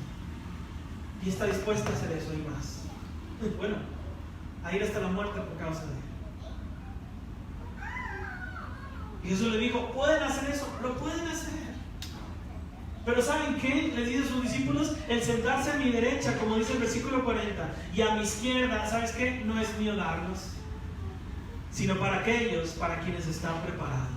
y está dispuesta a hacer eso y más. Bueno, a ir hasta la muerte por causa de Él. Y Jesús le dijo, ¿pueden hacer eso? Lo pueden hacer. Pero ¿saben qué? Les dice a sus discípulos, el sentarse a mi derecha, como dice el versículo 40, y a mi izquierda, ¿sabes qué? No es mío darlos, sino para aquellos para quienes están preparados.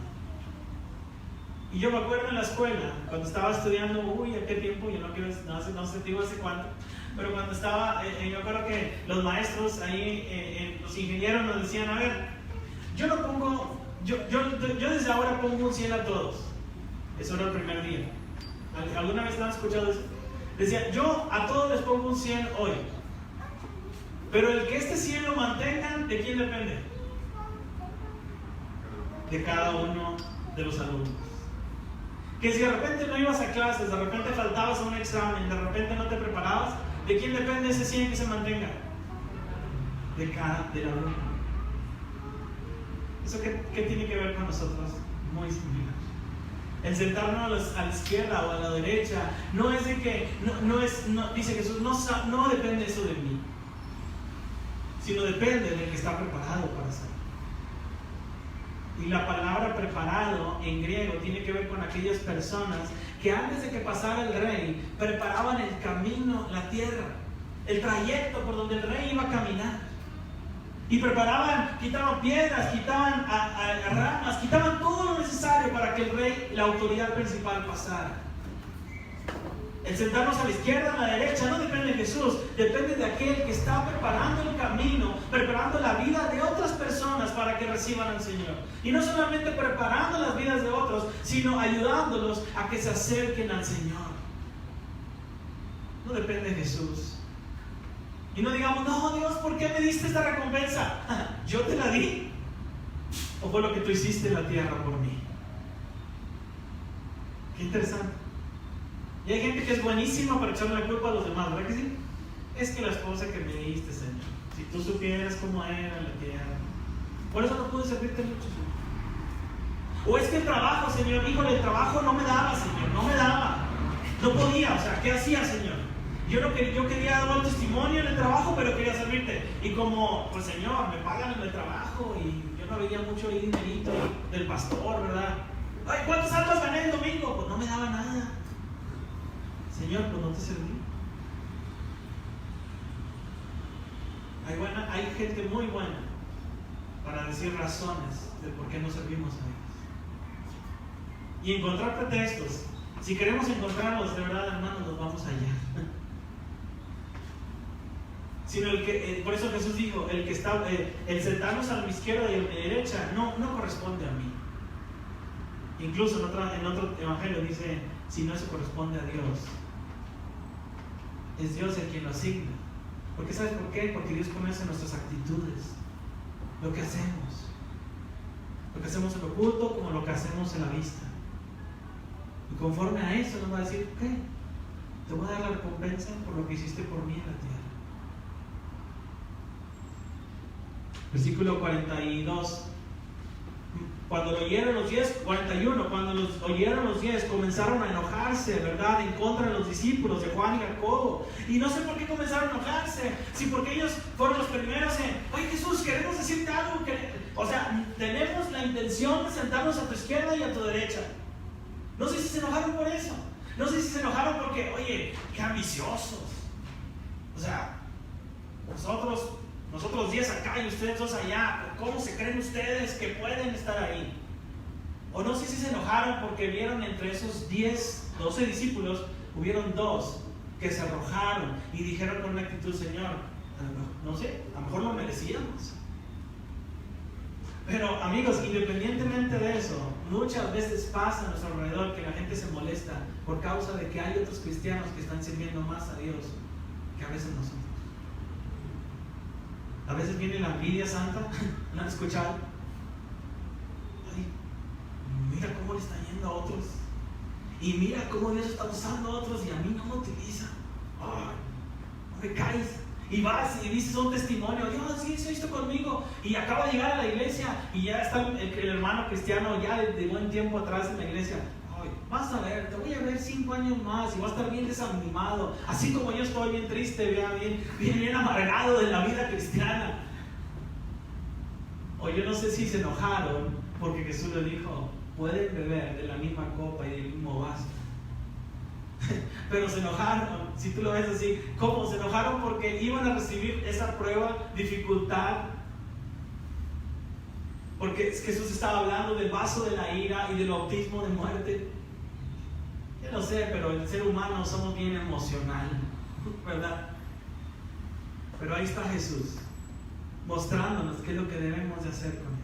Y yo me acuerdo en la escuela, cuando estaba estudiando, ¿a qué tiempo? Yo no sé, digo hace cuánto, pero cuando estaba, yo creo que los maestros ahí, los ingenieros nos decían, a ver, yo no pongo, yo desde ahora pongo un 100 a todos. Eso era el primer día. ¿Alguna vez han escuchado eso? Decía, yo a todos les pongo un 100 hoy, pero el que este 100 lo mantengan, ¿de quién depende? De cada uno de los alumnos. Que si de repente no ibas a clases, de repente faltabas a un examen, de repente no te preparabas, ¿de quién depende ese 100 que se mantenga? Del alumno. ¿Eso qué tiene que ver con nosotros? Muy similar. El sentarnos a la izquierda o a la derecha no es de que, dice Jesús, no depende eso de mí, sino depende del que está preparado para hacerlo. Y la palabra preparado en griego tiene que ver con aquellas personas que antes de que pasara el rey preparaban el camino, la tierra, el trayecto por donde el rey iba a caminar. Y preparaban, quitaban piedras, quitaban ramas, quitaban todo lo necesario para que el rey, la autoridad principal, pasara. El sentarnos a la izquierda, a la derecha, no depende de Jesús, depende de aquel que está preparando el camino, preparando la vida de otras personas para que reciban al Señor. Y no solamente preparando las vidas de otros, sino ayudándolos a que se acerquen al Señor. No depende de Jesús. Y no digamos, no, Dios, ¿por qué me diste esta recompensa? ¿Yo te la di? ¿O fue lo que tú hiciste en la tierra por mí? Qué interesante. Y hay gente que es buenísima para echarle la culpa a los demás, ¿verdad que sí? Es que la esposa que me diste, Señor, si tú supieras cómo era en la tierra, por eso no pude servirte mucho, Señor. O es que el trabajo, Señor, híjole, el trabajo no me daba, Señor, no me daba. No podía, o sea, ¿qué hacía, Señor? Yo quería dar un testimonio en el trabajo, pero quería servirte. Y como, pues Señor, me pagan en el trabajo y yo no veía mucho ahí dinerito del pastor, ¿verdad? Ay, ¿cuántas almas gané el domingo? Pues no me daba nada. Señor, pues no te serví. Hay gente muy buena para decir razones de por qué no servimos a Dios. Y encontrar pretextos. Si queremos encontrarlos, de verdad, hermanos, nos vamos allá. Sino por eso Jesús dijo, el sentarnos a mi izquierda y a mi derecha no corresponde a mí. Incluso en otro evangelio dice, si no se corresponde a Dios, es Dios el quien lo asigna. ¿Por qué? ¿Sabes por qué? Porque Dios conoce nuestras actitudes, lo que hacemos en lo oculto como lo que hacemos en la vista. Y conforme a eso nos va a decir, ok, te voy a dar la recompensa por lo que hiciste por mí en la tierra. Versículo 42. Cuando lo oyeron los 10, 41, cuando los oyeron los 10, comenzaron a enojarse, ¿verdad? En contra de los discípulos de Juan y Jacobo. Y no sé por qué comenzaron a enojarse, si porque ellos fueron los primeros en, oye Jesús, queremos decirte algo. O sea, tenemos la intención de sentarnos a tu izquierda y a tu derecha. No sé si se enojaron por eso. No sé si se enojaron porque, oye, qué ambiciosos. O sea, nosotros nosotros 10 acá y ustedes 2 allá. ¿Cómo se creen ustedes que pueden estar ahí? O no sé si se enojaron porque vieron entre esos 12 discípulos, hubieron 2 que se arrojaron y dijeron con una actitud: Señor, no sé, a lo mejor lo merecíamos. Pero amigos, independientemente de eso, muchas veces pasa a nuestro alrededor que la gente se molesta por causa de que hay otros cristianos que están sirviendo más a Dios que a veces nosotros. A veces viene la envidia santa, ¿no han escuchado? Ay, mira cómo le está yendo a otros, y mira cómo Dios está usando a otros y a mí no me utiliza. Ay, no me caes. Y vas y dices un testimonio: Dios sí hizo esto conmigo, y acaba de llegar a la iglesia y ya está el hermano cristiano ya de buen tiempo atrás en la iglesia. Ay, vas a ver, te voy a ver 5 años más y vas a estar bien desanimado, así como yo estoy bien triste, bien amargado de la vida cristiana. O yo no sé si se enojaron porque Jesús les dijo: pueden beber de la misma copa y del mismo vaso. Pero se enojaron, si tú lo ves así, ¿cómo? Se enojaron porque iban a recibir esa prueba, dificultad. Porque Jesús estaba hablando del vaso de la ira y del bautismo de muerte. Yo no sé, pero el ser humano somos bien emocional, ¿verdad? Pero ahí está Jesús, mostrándonos qué es lo que debemos de hacer con Él.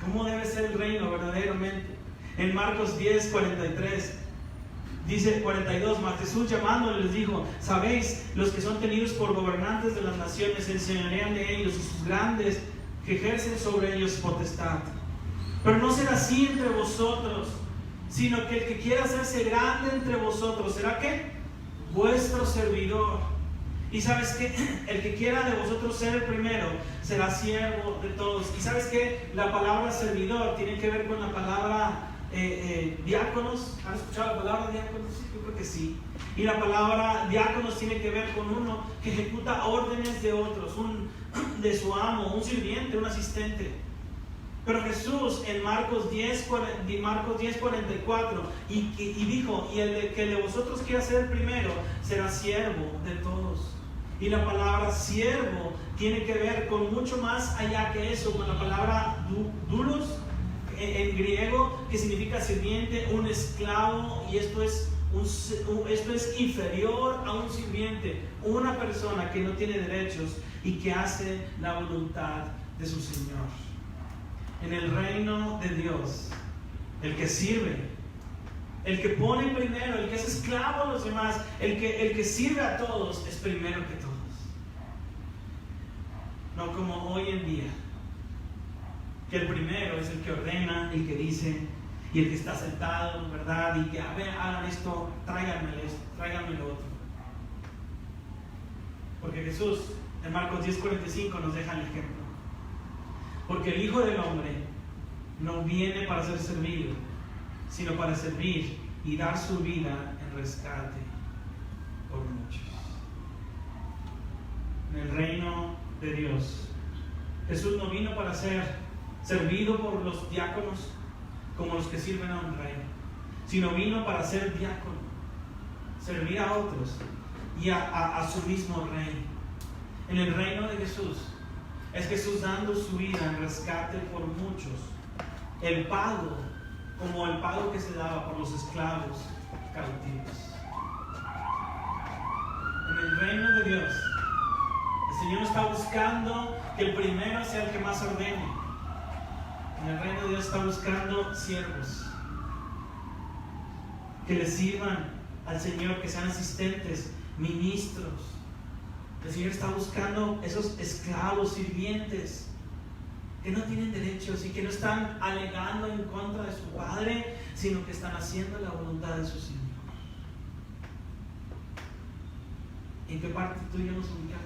¿Cómo debe ser el reino verdaderamente? En Marcos 10, 43. Dice 42, mas Jesús llamándoles les dijo: sabéis, los que son tenidos por gobernantes de las naciones se enseñorean de ellos, y sus grandes que ejercen sobre ellos potestad. Pero no será así entre vosotros, sino que el que quiera hacerse grande entre vosotros, ¿será qué? Vuestro servidor. Y sabes que el que quiera de vosotros ser el primero, será siervo de todos. Y sabes que la palabra servidor tiene que ver con la palabra diáconos. ¿Han escuchado la palabra diáconos? Yo creo que sí. Y la palabra diáconos tiene que ver con uno que ejecuta órdenes de otros, de su amo, un sirviente, un asistente. Pero Jesús en Marcos 10, 44 y dijo: y el que de vosotros quiera ser el primero será siervo de todos. Y la palabra siervo tiene que ver con mucho más allá que eso, con la palabra doulos en griego, que significa sirviente, un esclavo. Y esto es inferior a un sirviente, una persona que no tiene derechos y que hace la voluntad de su Señor. En el reino de Dios, el que sirve, el que pone primero, el que es esclavo a los demás, el que sirve a todos, es primero que todos. No como hoy en día, que el primero es el que ordena, el que dice, y el que está sentado, ¿verdad? Y que, a ver, hagan esto, tráiganme esto, tráiganme lo otro. Porque Jesús en Marcos 10:45 nos deja el ejemplo. Porque el Hijo del Hombre no viene para ser servido, sino para servir y dar su vida en rescate por muchos. En el reino de Dios, Jesús no vino para ser servido por los diáconos como los que sirven a un rey, sino vino para ser diácono, servir a otros y a su mismo rey. En el reino de Jesús es Jesús dando su vida en rescate por muchos. El pago, como el pago que se daba por los esclavos cautivos. En el reino de Dios, el Señor está buscando que el primero sea el que más ordene. En el reino de Dios está buscando siervos que le sirvan al Señor, que sean asistentes, ministros. El Señor está buscando esos esclavos, sirvientes, que no tienen derechos y que no están alegando en contra de su Padre, sino que están haciendo la voluntad de su Señor. ¿En qué parte tú y yo nos ubicamos?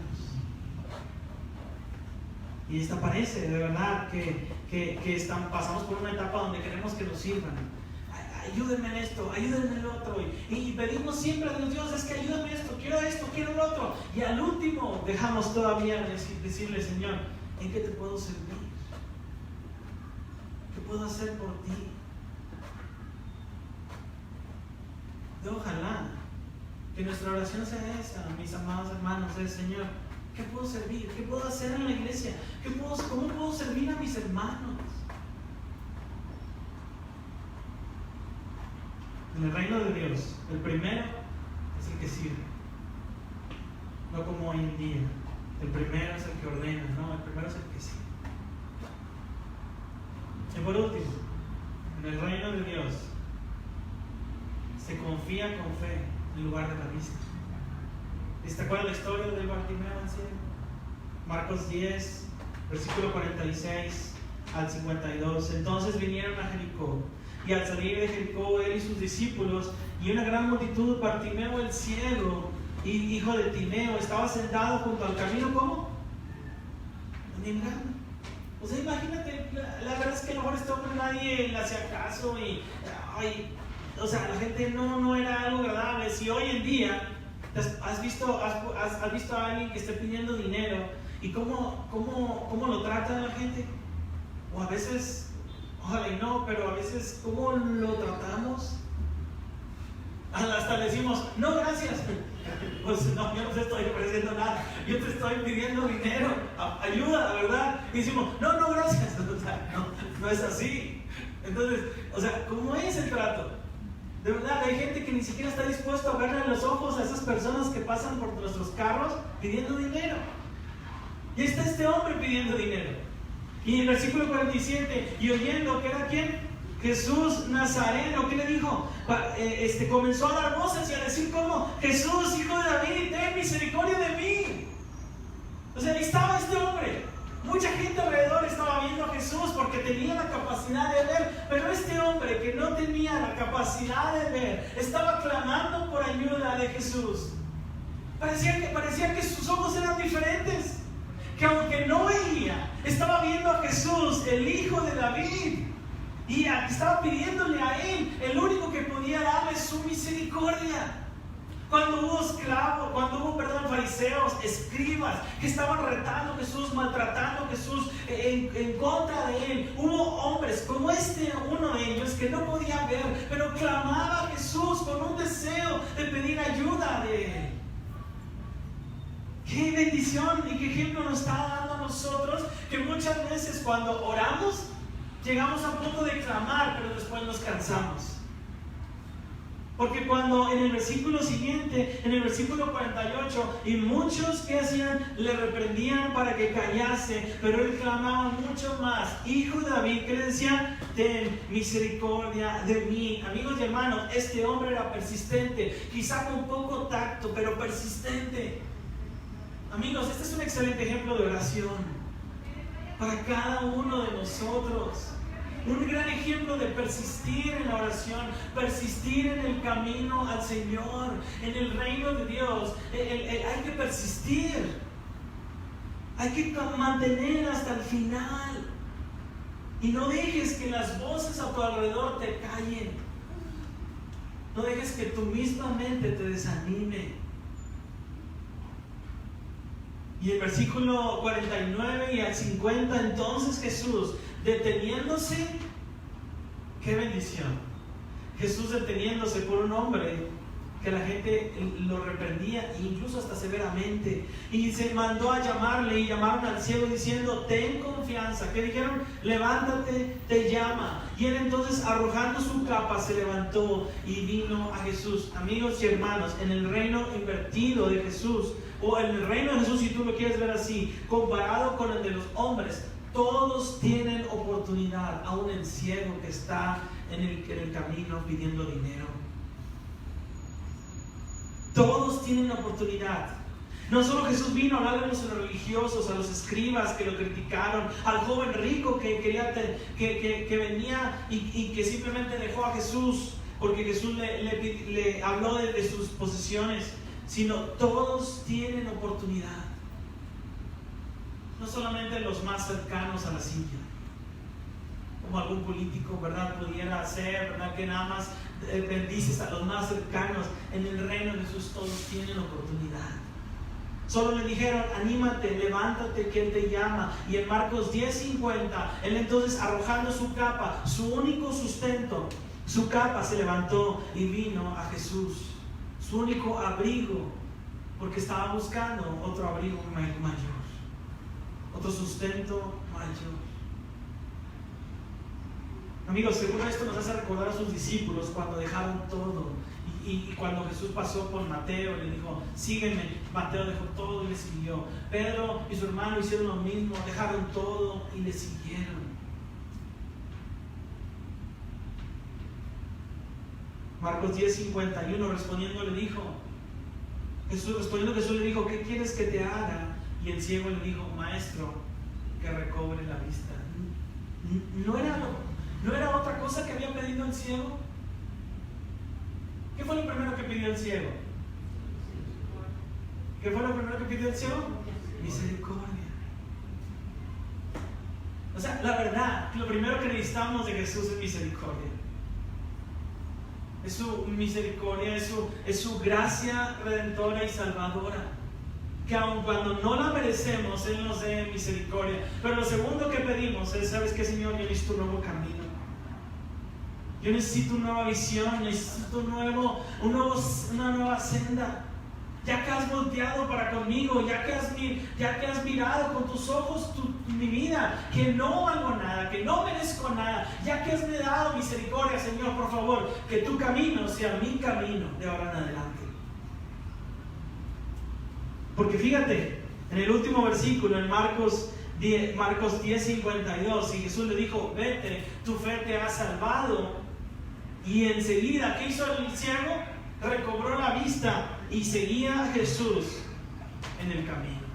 Y esta parece de verdad que pasamos por una etapa donde queremos que nos sirvan. Ayúdenme en esto, ayúdenme en lo otro. Y pedimos siempre a Dios: es que ayúdame en esto, quiero lo otro. Y al último dejamos todavía decirle: Señor, ¿en qué te puedo servir? ¿Qué puedo hacer por ti? Ojalá que nuestra oración sea esa, mis amados hermanos, es: Señor, ¿Qué puedo servir? ¿Qué puedo hacer en la iglesia? ¿Cómo puedo servir a mis hermanos? En el reino de Dios, el primero es el que sirve. No como hoy en día. El primero es el que ordena, no, el primero es el que sirve. Y por último, en el reino de Dios se confía con fe en lugar de la vista. ¿Te acuerdas la historia del Bartimeo anciano? Marcos 10, versículo 46 al 52. Entonces vinieron a Jericó, y al salir de Jericó, él y sus discípulos y una gran multitud, Bartimeo el ciego, hijo de Timeo, estaba sentado junto al camino. ¿Cómo? Mendigando. O sea, imagínate, la verdad es que a lo mejor este hombre nadie le hacía caso o sea, la gente no era algo agradable. Si hoy en día has visto a alguien que esté pidiendo dinero y cómo lo trata la gente, o a veces, ojalá y no, pero a veces cómo lo tratamos, hasta le decimos, no, gracias. Pues no, yo no te estoy ofreciendo nada, yo te estoy pidiendo dinero, ayuda, ¿verdad? Y decimos, no, gracias. O sea, no es así. Entonces, o sea, ¿cómo es el trato? De verdad, hay gente que ni siquiera está dispuesto a verle a los ojos a esas personas que pasan por nuestros carros pidiendo dinero. Y está este hombre pidiendo dinero. Y en el versículo 47, y oyendo que era ¿quién? Jesús Nazareno. ¿Qué le dijo? Comenzó a dar voces y a decir ¿cómo? Jesús, hijo de David, ten misericordia de mí. O sea, ahí estaba este hombre. Mucha gente alrededor estaba viendo a Jesús porque tenía la capacidad de ver, pero este hombre que no tenía la capacidad de ver estaba clamando por ayuda de Jesús. Parecía que sus ojos eran diferentes, que aunque no veía, estaba viendo a Jesús, el hijo de David, y estaba pidiéndole a él, el único que podía darle su misericordia. Cuando hubo fariseos, escribas que estaban retando a Jesús, maltratando a Jesús en contra de él, hubo hombres como uno de ellos que no podía ver, pero clamaba a Jesús con un deseo de pedir ayuda de él. Qué bendición y qué ejemplo nos está dando a nosotros, que muchas veces cuando oramos llegamos a punto de clamar, pero después nos cansamos. Porque cuando en el versículo siguiente, en el versículo 48, y muchos que hacían, le reprendían para que callase, pero él clamaba mucho más, hijo de David, que le decían, ten misericordia de mí. Amigos y hermanos, este hombre era persistente, quizá con poco tacto, pero persistente. Amigos, este es un excelente ejemplo de oración para cada uno de nosotros. Un gran ejemplo de persistir en la oración, persistir en el camino al Señor, en el reino de Dios. Hay que persistir, hay que mantener hasta el final. Y no dejes que las voces a tu alrededor te callen. No dejes que tu misma mente te desanime. Y el versículo 49 y al 50, entonces Jesús, deteniéndose, qué bendición, Jesús deteniéndose por un hombre que la gente lo reprendía, incluso hasta severamente, y se mandó a llamarle, y llamaron al ciego diciendo, ten confianza. ¿Qué dijeron? Levántate, te llama. Y él entonces, arrojando su capa, se levantó y vino a Jesús. Amigos y hermanos, en el reino invertido de Jesús, o en el reino de Jesús, si tú lo quieres ver así, comparado con el de los hombres, todos tienen oportunidad, aún el ciego que está en el camino pidiendo dinero. Todos tienen oportunidad. No solo Jesús vino a hablar a los religiosos, a los escribas que lo criticaron, al joven rico que venía y que simplemente dejó a Jesús porque Jesús le habló de sus posesiones, sino todos tienen oportunidad. No solamente los más cercanos a la silla, como algún político, ¿verdad?, pudiera hacer, ¿verdad?, que nada más bendices a los más cercanos. En el reino de Jesús todos tienen oportunidad. Solo le dijeron, anímate, levántate, que Él te llama. Y en Marcos 10:50, Él entonces, arrojando su capa, su único sustento, su capa, se levantó y vino a Jesús. Su único abrigo. porque estaba buscando otro abrigo mayor, otro sustento mayor. Amigos, seguro esto nos hace recordar a sus discípulos cuando dejaron todo. Y cuando Jesús pasó por Mateo, le dijo, sígueme. Mateo dejó todo y le siguió. Pedro y su hermano hicieron lo mismo, dejaron todo y le siguieron. Marcos 10:51, respondiendo le dijo, Jesús le dijo, ¿qué quieres que te haga? Y el ciego le dijo, maestro, que recobre la vista. ¿No era otra cosa que había pedido el ciego? ¿Qué fue lo primero que pidió el ciego? ¿Qué fue lo primero que pidió el ciego? Misericordia. O sea, la verdad, lo primero que necesitamos de Jesús es misericordia. Es su misericordia, es su gracia redentora y salvadora. Que aun cuando no la merecemos, Él nos dé misericordia. Pero lo segundo que pedimos es, ¿sabes qué, Señor? Yo necesito un nuevo camino. Yo necesito una nueva visión, necesito una nueva senda. Ya que has volteado para conmigo, ya que has mirado con tus ojos mi vida, que no valgo nada, que no merezco nada, ya que has me dado misericordia, Señor, por favor, que tu camino sea mi camino de ahora en adelante. Porque fíjate, en el último versículo, en Marcos 10:52, y Jesús le dijo, vete, tu fe te ha salvado. Y enseguida, ¿qué hizo el ciego? Recobró la vista y seguía a Jesús en el camino.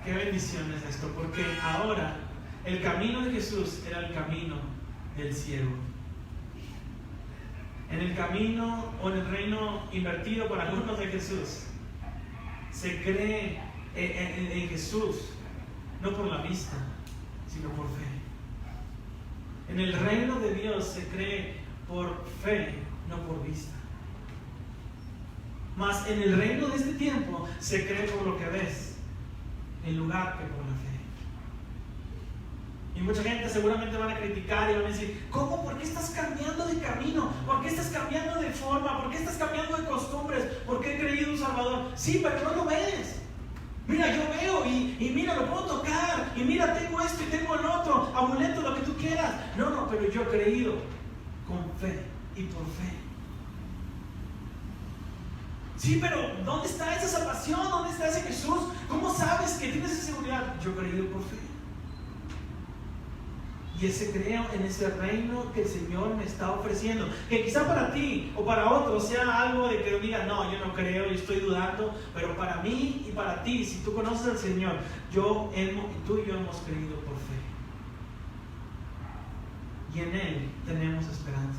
Qué bendición es esto, porque ahora el camino de Jesús era el camino del ciego. En el camino o en el reino invertido por algunos de Jesús, se cree en Jesús no por la vista, sino por fe. En el reino de Dios se cree por fe, no por vista. Mas en el reino de este tiempo se cree por lo que ves, en lugar que por la fe. Y mucha gente seguramente van a criticar y van a decir, ¿cómo? ¿Por qué estás cambiando de camino? ¿Por qué estás cambiando de forma? ¿Por qué estás cambiando de costumbres? ¿Por qué he creído un Salvador? Sí, pero no lo ves. Mira, yo veo y mira, lo puedo tocar. Y mira, tengo esto y tengo el otro. Amuleto, lo que tú quieras. No, pero yo he creído con fe y por fe. Sí, pero ¿dónde está esa salvación? ¿Dónde está ese Jesús? ¿Cómo sabes que tienes esa seguridad? Yo he creído por fe. Y ese creo en ese reino que el Señor me está ofreciendo. Que quizá para ti o para otros sea algo de que diga, no, yo no creo y estoy dudando. Pero para mí y para ti, si tú conoces al Señor, tú y yo hemos creído por fe. Y en Él tenemos esperanza.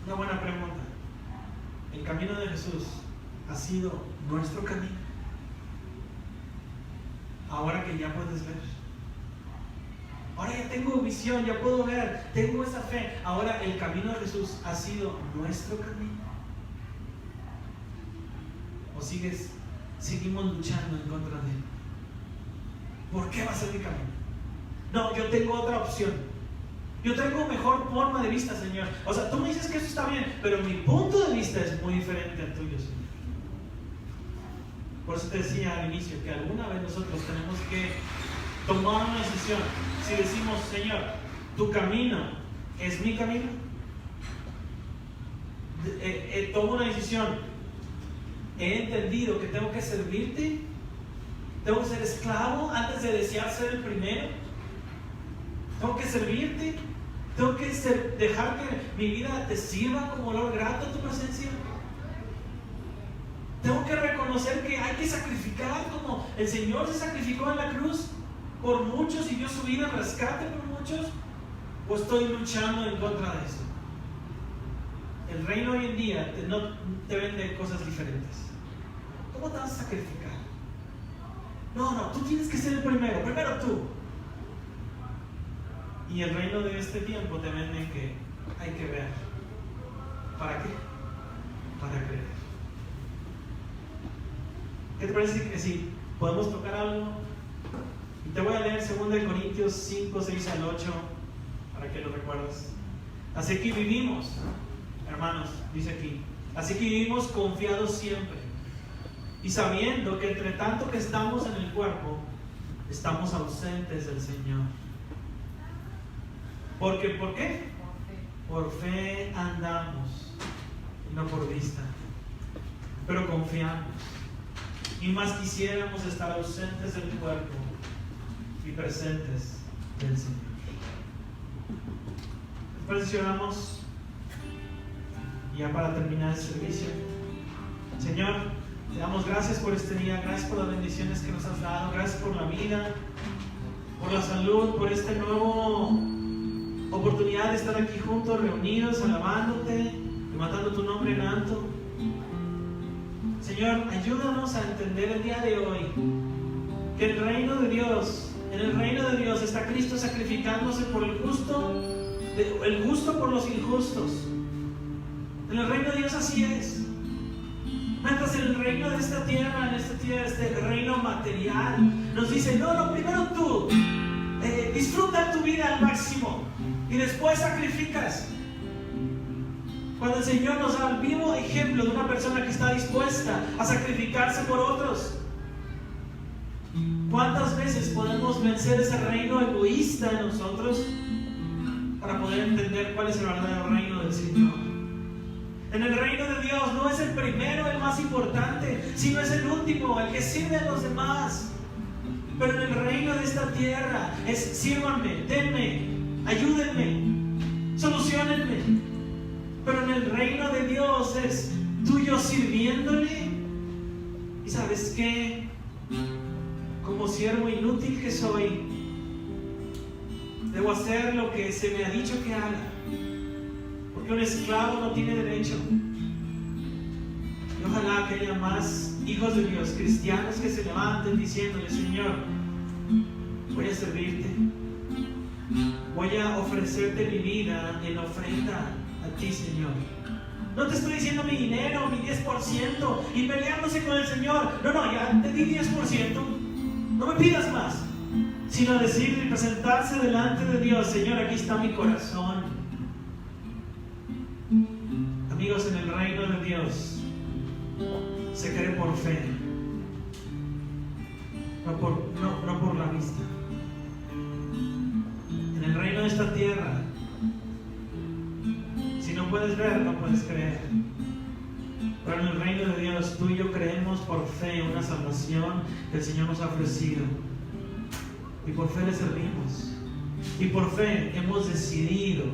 Una buena pregunta. ¿El camino de Jesús ha sido nuestro camino? Ahora que ya puedes ver. Ahora ya tengo visión, ya puedo ver, tengo esa fe. Ahora el camino de Jesús ha sido nuestro camino. ¿O seguimos luchando en contra de Él? ¿Por qué va a ser mi camino? No, yo tengo otra opción. Yo tengo mejor forma de vista, Señor. O sea, tú me dices que eso está bien, pero mi punto de vista es muy diferente al tuyo, Señor. Por eso te decía al inicio que alguna vez nosotros tenemos que tomar una decisión. Si decimos, Señor, tu camino es mi camino, tomo una decisión. He entendido que tengo que servirte, tengo que ser esclavo antes de desear ser el primero. Tengo que servirte, tengo que dejar que mi vida te sirva como olor grato a tu presencia. Tengo que reconocer que hay que sacrificar como el Señor se sacrificó en la cruz por muchos y dio su vida en rescate por muchos. ¿O estoy luchando en contra de eso? El reino hoy en día te vende cosas diferentes. ¿Cómo te vas a sacrificar? No, tú tienes que ser el primero tú. Y el reino de este tiempo te vende que hay que ver. ¿Para qué? Para creer. ¿Qué te parece que si podemos tocar algo? Y te voy a leer 2 Corintios 5, 6 al 8 para que lo recuerdes. Así que vivimos, hermanos, dice aquí, Así que vivimos confiados siempre y sabiendo que entre tanto que estamos en el cuerpo, estamos ausentes del Señor. Porque, ¿por qué? Por fe andamos y no por vista, pero confiamos. Y más quisiéramos estar ausentes del cuerpo y presentes del Señor. Después oramos ya para terminar el servicio. Señor, te damos gracias por este día, gracias por las bendiciones que nos has dado, gracias por la vida, por la salud, por esta nueva oportunidad de estar aquí juntos, reunidos, alabándote, levantando tu nombre en alto. Señor, ayúdanos a entender el día de hoy que en el reino de Dios está Cristo sacrificándose por el justo por los injustos. En el reino de Dios así es. Mientras en el reino de esta tierra, este reino material, nos dice, no, primero tú disfruta tu vida al máximo y después sacrificas. Cuando el Señor nos da el vivo ejemplo de una persona que está dispuesta a sacrificarse por otros. ¿Cuántas veces podemos vencer ese reino egoísta en nosotros para poder entender cuál es el verdadero reino del Señor? En el reino de Dios no es el primero, el más importante, sino es el último, el que sirve a los demás. Pero en el reino de esta tierra es sírvanme, denme, ayúdenme, solucionenme. Pero en el reino de Dios es tú y yo sirviéndole. ¿Y sabes qué? Como siervo inútil que soy, debo hacer lo que se me ha dicho que haga, porque un esclavo no tiene derecho. Y ojalá que haya más hijos de Dios, cristianos, que se levanten diciéndole, Señor, voy a servirte, voy a ofrecerte mi vida en ofrenda a ti, Señor. No te estoy diciendo mi dinero, mi 10% y peleándose con el Señor. No, ya te di 10%. No me pidas más, sino decir y presentarse delante de Dios, Señor, aquí está mi corazón. Amigos, en el reino de Dios se cree por fe, no por la vista. En el reino de esta tierra, si no puedes ver, no puedes creer. Pero en el reino de Dios, tú y yo creemos por fe una salvación que el Señor nos ha ofrecido. Y por fe le servimos. Y por fe hemos decidido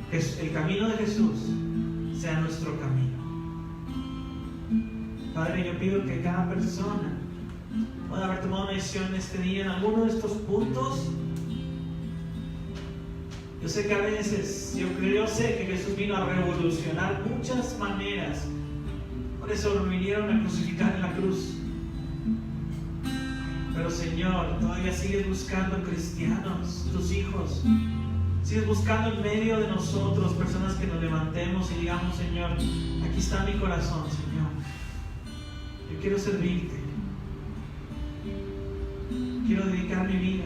que el camino de Jesús sea nuestro camino. Padre, yo pido que cada persona pueda haber tomado una decisión este día en alguno de estos puntos. Yo sé que a veces, yo sé que Jesús vino a revolucionar muchas maneras. Por eso lo vinieron a crucificar en la cruz. Pero Señor, todavía sigues buscando cristianos, tus hijos. Sigues buscando en medio de nosotros personas que nos levantemos y digamos, Señor, aquí está mi corazón, Señor. Yo quiero servirte. Quiero dedicar mi vida.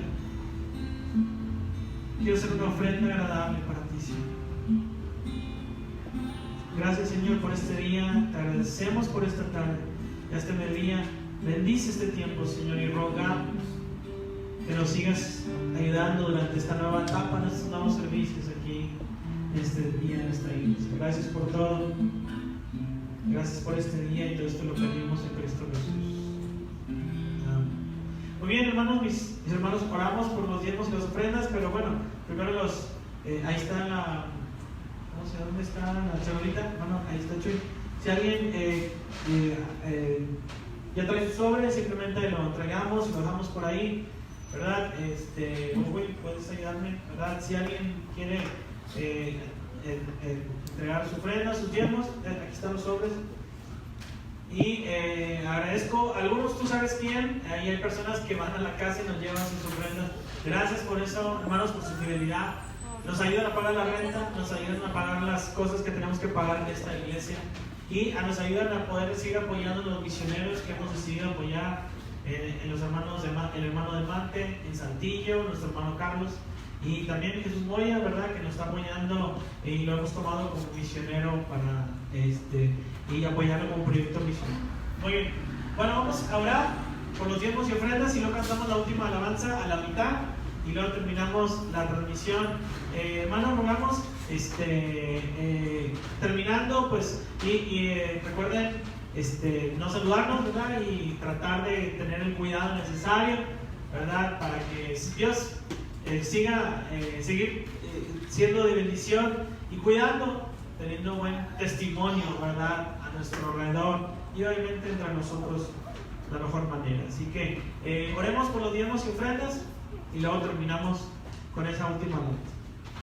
Quiero ser una ofrenda agradable para ti, Señor. Gracias, Señor, por este día. Te agradecemos por esta tarde. Ya este mediodía. Bendice este tiempo, Señor, y rogamos que nos sigas ayudando durante esta nueva etapa, en estos nuevos servicios aquí, en este día, en esta iglesia. Gracias por todo. Gracias por este día y todo esto lo pedimos en Cristo Jesús. Amén. Muy bien, hermanos, mis hermanos, oramos por los diezmos y las ofrendas, pero bueno, primero ahí está la... No sé dónde está la charolita. Bueno, ahí está Chuy. Si alguien ya trae su sobre, simplemente lo entregamos y lo dejamos por ahí, ¿verdad? Puedes ayudarme, ¿verdad? Si alguien quiere entregar su ofrenda, sus diezmos, aquí están los sobres. Y agradezco a algunos, tú sabes quién, ahí hay personas que van a la casa y nos llevan sus ofrendas. Gracias por eso, hermanos, por su fidelidad. Nos ayudan a pagar la renta, nos ayudan a pagar las cosas que tenemos que pagar en esta iglesia y nos ayudan a poder seguir apoyando a los misioneros que hemos decidido apoyar en los hermanos el hermano de Mante, en Saltillo, nuestro hermano Carlos, Y también Jesús Moya, ¿verdad? Que nos está apoyando y lo hemos tomado como misionero para y apoyarlo como proyecto misionero. Muy bien. Bueno, vamos a orar por los diezmos y ofrendas y luego cantamos la última alabanza a la mitad y luego terminamos la transmisión. Hermanos, rogamos, terminando, pues, recuerden no saludarnos, ¿verdad? Y tratar de tener el cuidado necesario, ¿verdad? Para que Dios seguir siendo de bendición y cuidando, teniendo buen testimonio, ¿verdad? A nuestro alrededor y obviamente entre nosotros de la mejor manera. Así que oremos por los diezmos y ofrendas y luego terminamos con esa última nota.